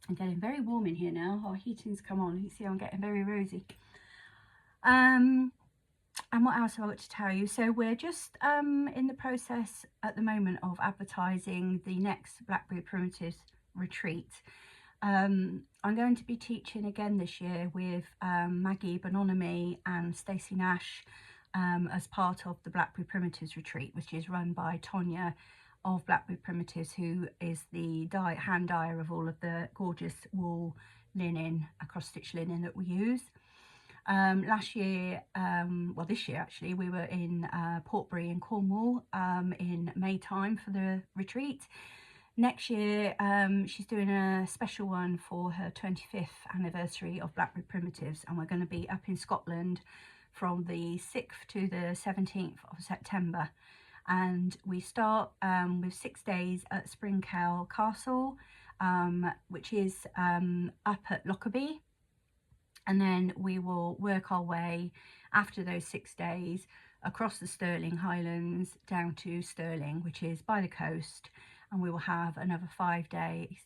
I'm getting very warm in here now. Our heating's come on. You see I'm getting very rosy. And what else have I got to tell you? So we're just in the process at the moment of advertising the next Blackberry Primitives retreat. I'm going to be teaching again this year with Maggie Bononomy and Stacey Nash as part of the Blackberry Primitives retreat, which is run by Tonya of Blackberry Primitives, who is the hand dyer of all of the gorgeous wool linen, cross stitch linen that we use. Last year, well this year actually, we were in Portbury in Cornwall in May time for the retreat. Next year she's doing a special one for her 25th anniversary of Blackberry Primitives, and we're going to be up in Scotland from the 6th to the 17th of September. And we start with 6 days at Springkell Castle, which is up at Lockerbie. And then we will work our way after those 6 days across the Stirling Highlands down to Stirling, which is by the coast. And we will have another 5 days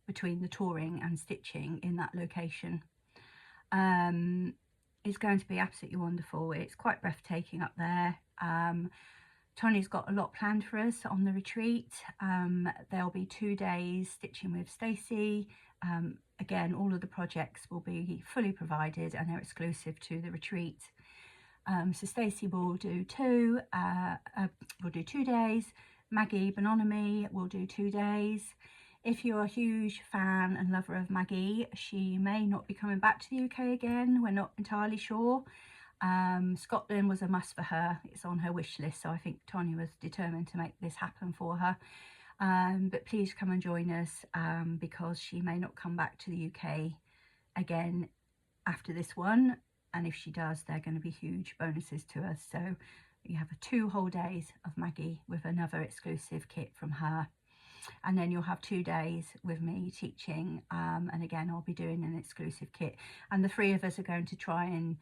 between the touring and stitching in that location. It's going to be absolutely wonderful. It's quite breathtaking up there. Tony's got a lot planned for us on the retreat. There'll be 2 days stitching with Stacey. Again, all of the projects will be fully provided and they're exclusive to the retreat. So Stacey will do 2 days. Maggie Bononomy will do 2 days. If you're a huge fan and lover of Maggie, she may not be coming back to the UK again. We're not entirely sure. Scotland was a must for her. It's on her wish list, so I think Tonya was determined to make this happen for her. But please come and join us because she may not come back to the UK again after this one, and if she does, they're going to be huge bonuses to us. So you have 2 whole days of Maggie with another exclusive kit from her, and then you'll have 2 days with me teaching, and again I'll be doing an exclusive kit, and the 3 of us are going to try and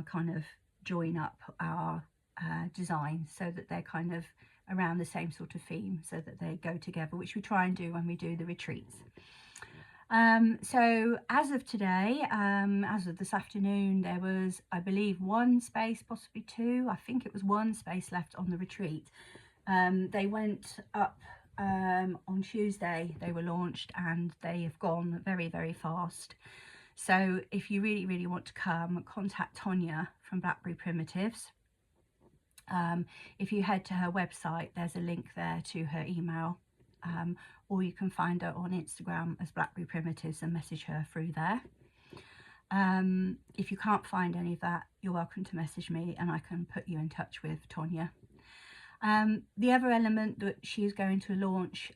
kind of join up our designs so that they're kind of around the same sort of theme, so that they go together, which we try and do when we do the retreats. So as of today, as of this afternoon, there was, I believe, 1 space, possibly 2. I think it was 1 space left on the retreat. They went up on Tuesday, they were launched, and they have gone very, very fast. So if you really, really want to come, contact Tonya from Blackberry Primitives. If you head to her website, there's a link there to her email, or you can find her on Instagram as Blackberry Primitives and message her through there. If you can't find any of that, you're welcome to message me and I can put you in touch with Tonya. The other element that she's going to launch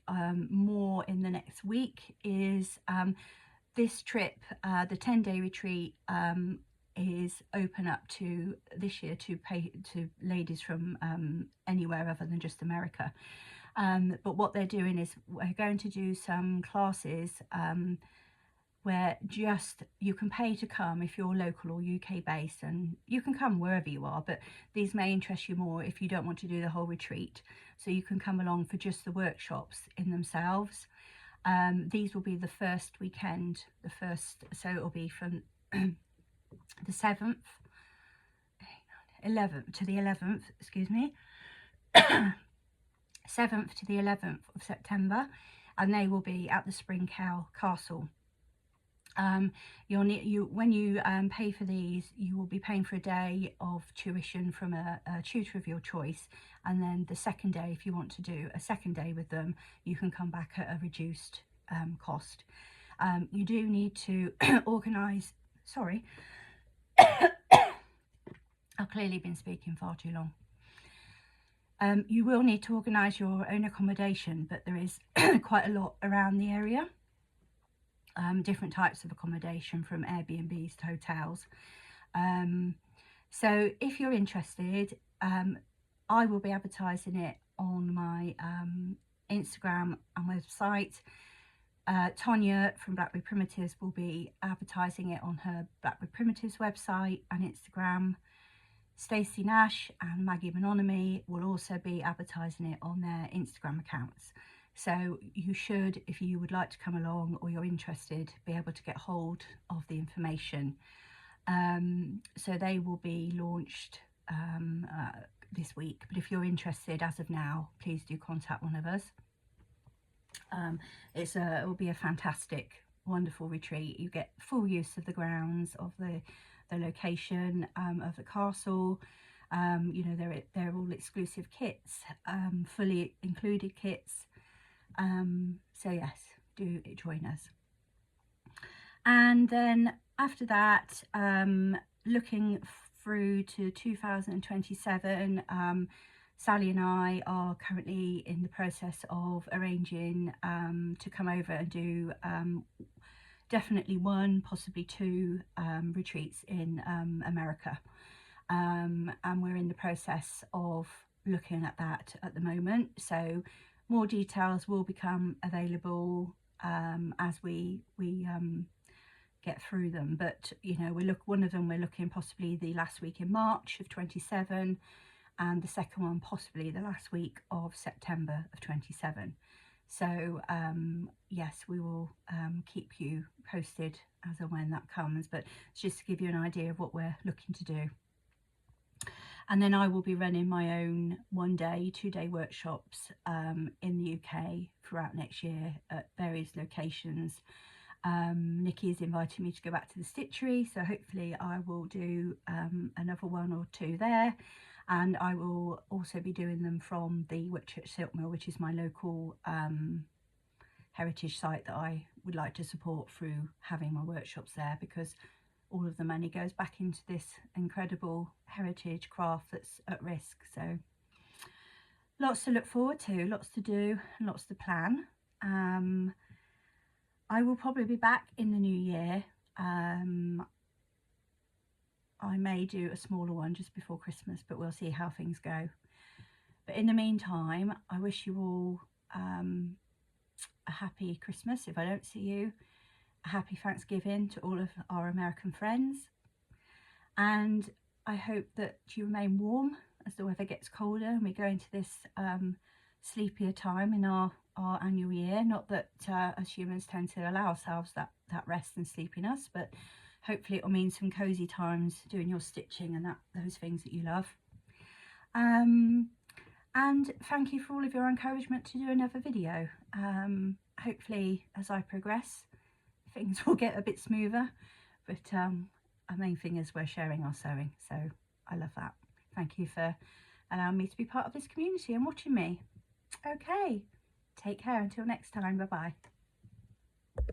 more in the next week is this trip, the 10-day retreat, is open up to this year to ladies from anywhere other than just America. But what they're doing is we're going to do some classes where just you can pay to come if you're local or UK based, and you can come wherever you are, but these may interest you more if you don't want to do the whole retreat. So you can come along for just the workshops in themselves. These will be the first weekend, so it'll be from the 7th, 11th to the 11th, excuse me, 7th to the 11th of September, and they will be at the Springkell Castle. You'll need, when you pay for these, you will be paying for a day of tuition from a tutor of your choice, and then the second day, if you want to do a second day with them, you can come back at a reduced cost. You do need to organise, sorry, I've clearly been speaking far too long. You will need to organise your own accommodation, but there is quite a lot around the area. Different types of accommodation, from Airbnbs to hotels. So if you're interested, I will be advertising it on my Instagram and website. Tonya from Blackberry Primitives will be advertising it on her Blackberry Primitives website and Instagram. Stacey Nash and Maggie Mononomy will also be advertising it on their Instagram accounts. So you should, if you would like to come along or you're interested, be able to get hold of the information. So they will be launched this week, but if you're interested as of now, please do contact one of us. It will be a fantastic, wonderful retreat. You get full use of the grounds, of the location, of the castle. You know, they're all exclusive kits, fully included kits. So yes, do join us. And then after that, looking through to 2027, Sally and I are currently in the process of arranging to come over and do definitely 1, possibly 2 retreats in America. And we're in the process of looking at that at the moment. So more details will become available as we get through them. But you know, one of them we're looking possibly the last week in March of 27, and the second one possibly the last week of September of 27. So yes, we will keep you posted as and when that comes, but it's just to give you an idea of what we're looking to do. And then I will be running my own 1-day, 2-day workshops in the UK throughout next year at various locations. Nikki has invited me to go back to the stitchery, so hopefully I will do another 1 or 2 there. And I will also be doing them from the Whitchurch Silk Mill, which is my local heritage site that I would like to support through having my workshops there, because all of the money goes back into this incredible heritage craft that's at risk. So lots to look forward to, lots to do, and lots to plan. I will probably be back in the new year. I may do a smaller one just before Christmas, but we'll see how things go. But in the meantime, I wish you all a happy Christmas if I don't see you, a happy Thanksgiving to all of our American friends, and I hope that you remain warm as the weather gets colder and we go into this sleepier time in our annual year. Not that as humans tend to allow ourselves that rest and sleepiness, but hopefully it will mean some cozy times doing your stitching and those things that you love. And thank you for all of your encouragement to do another video. Hopefully as I progress things will get a bit smoother, but our main thing is we're sharing our sewing, so I love that. Thank you for allowing me to be part of this community and watching me. Okay, take care until next time. Bye bye.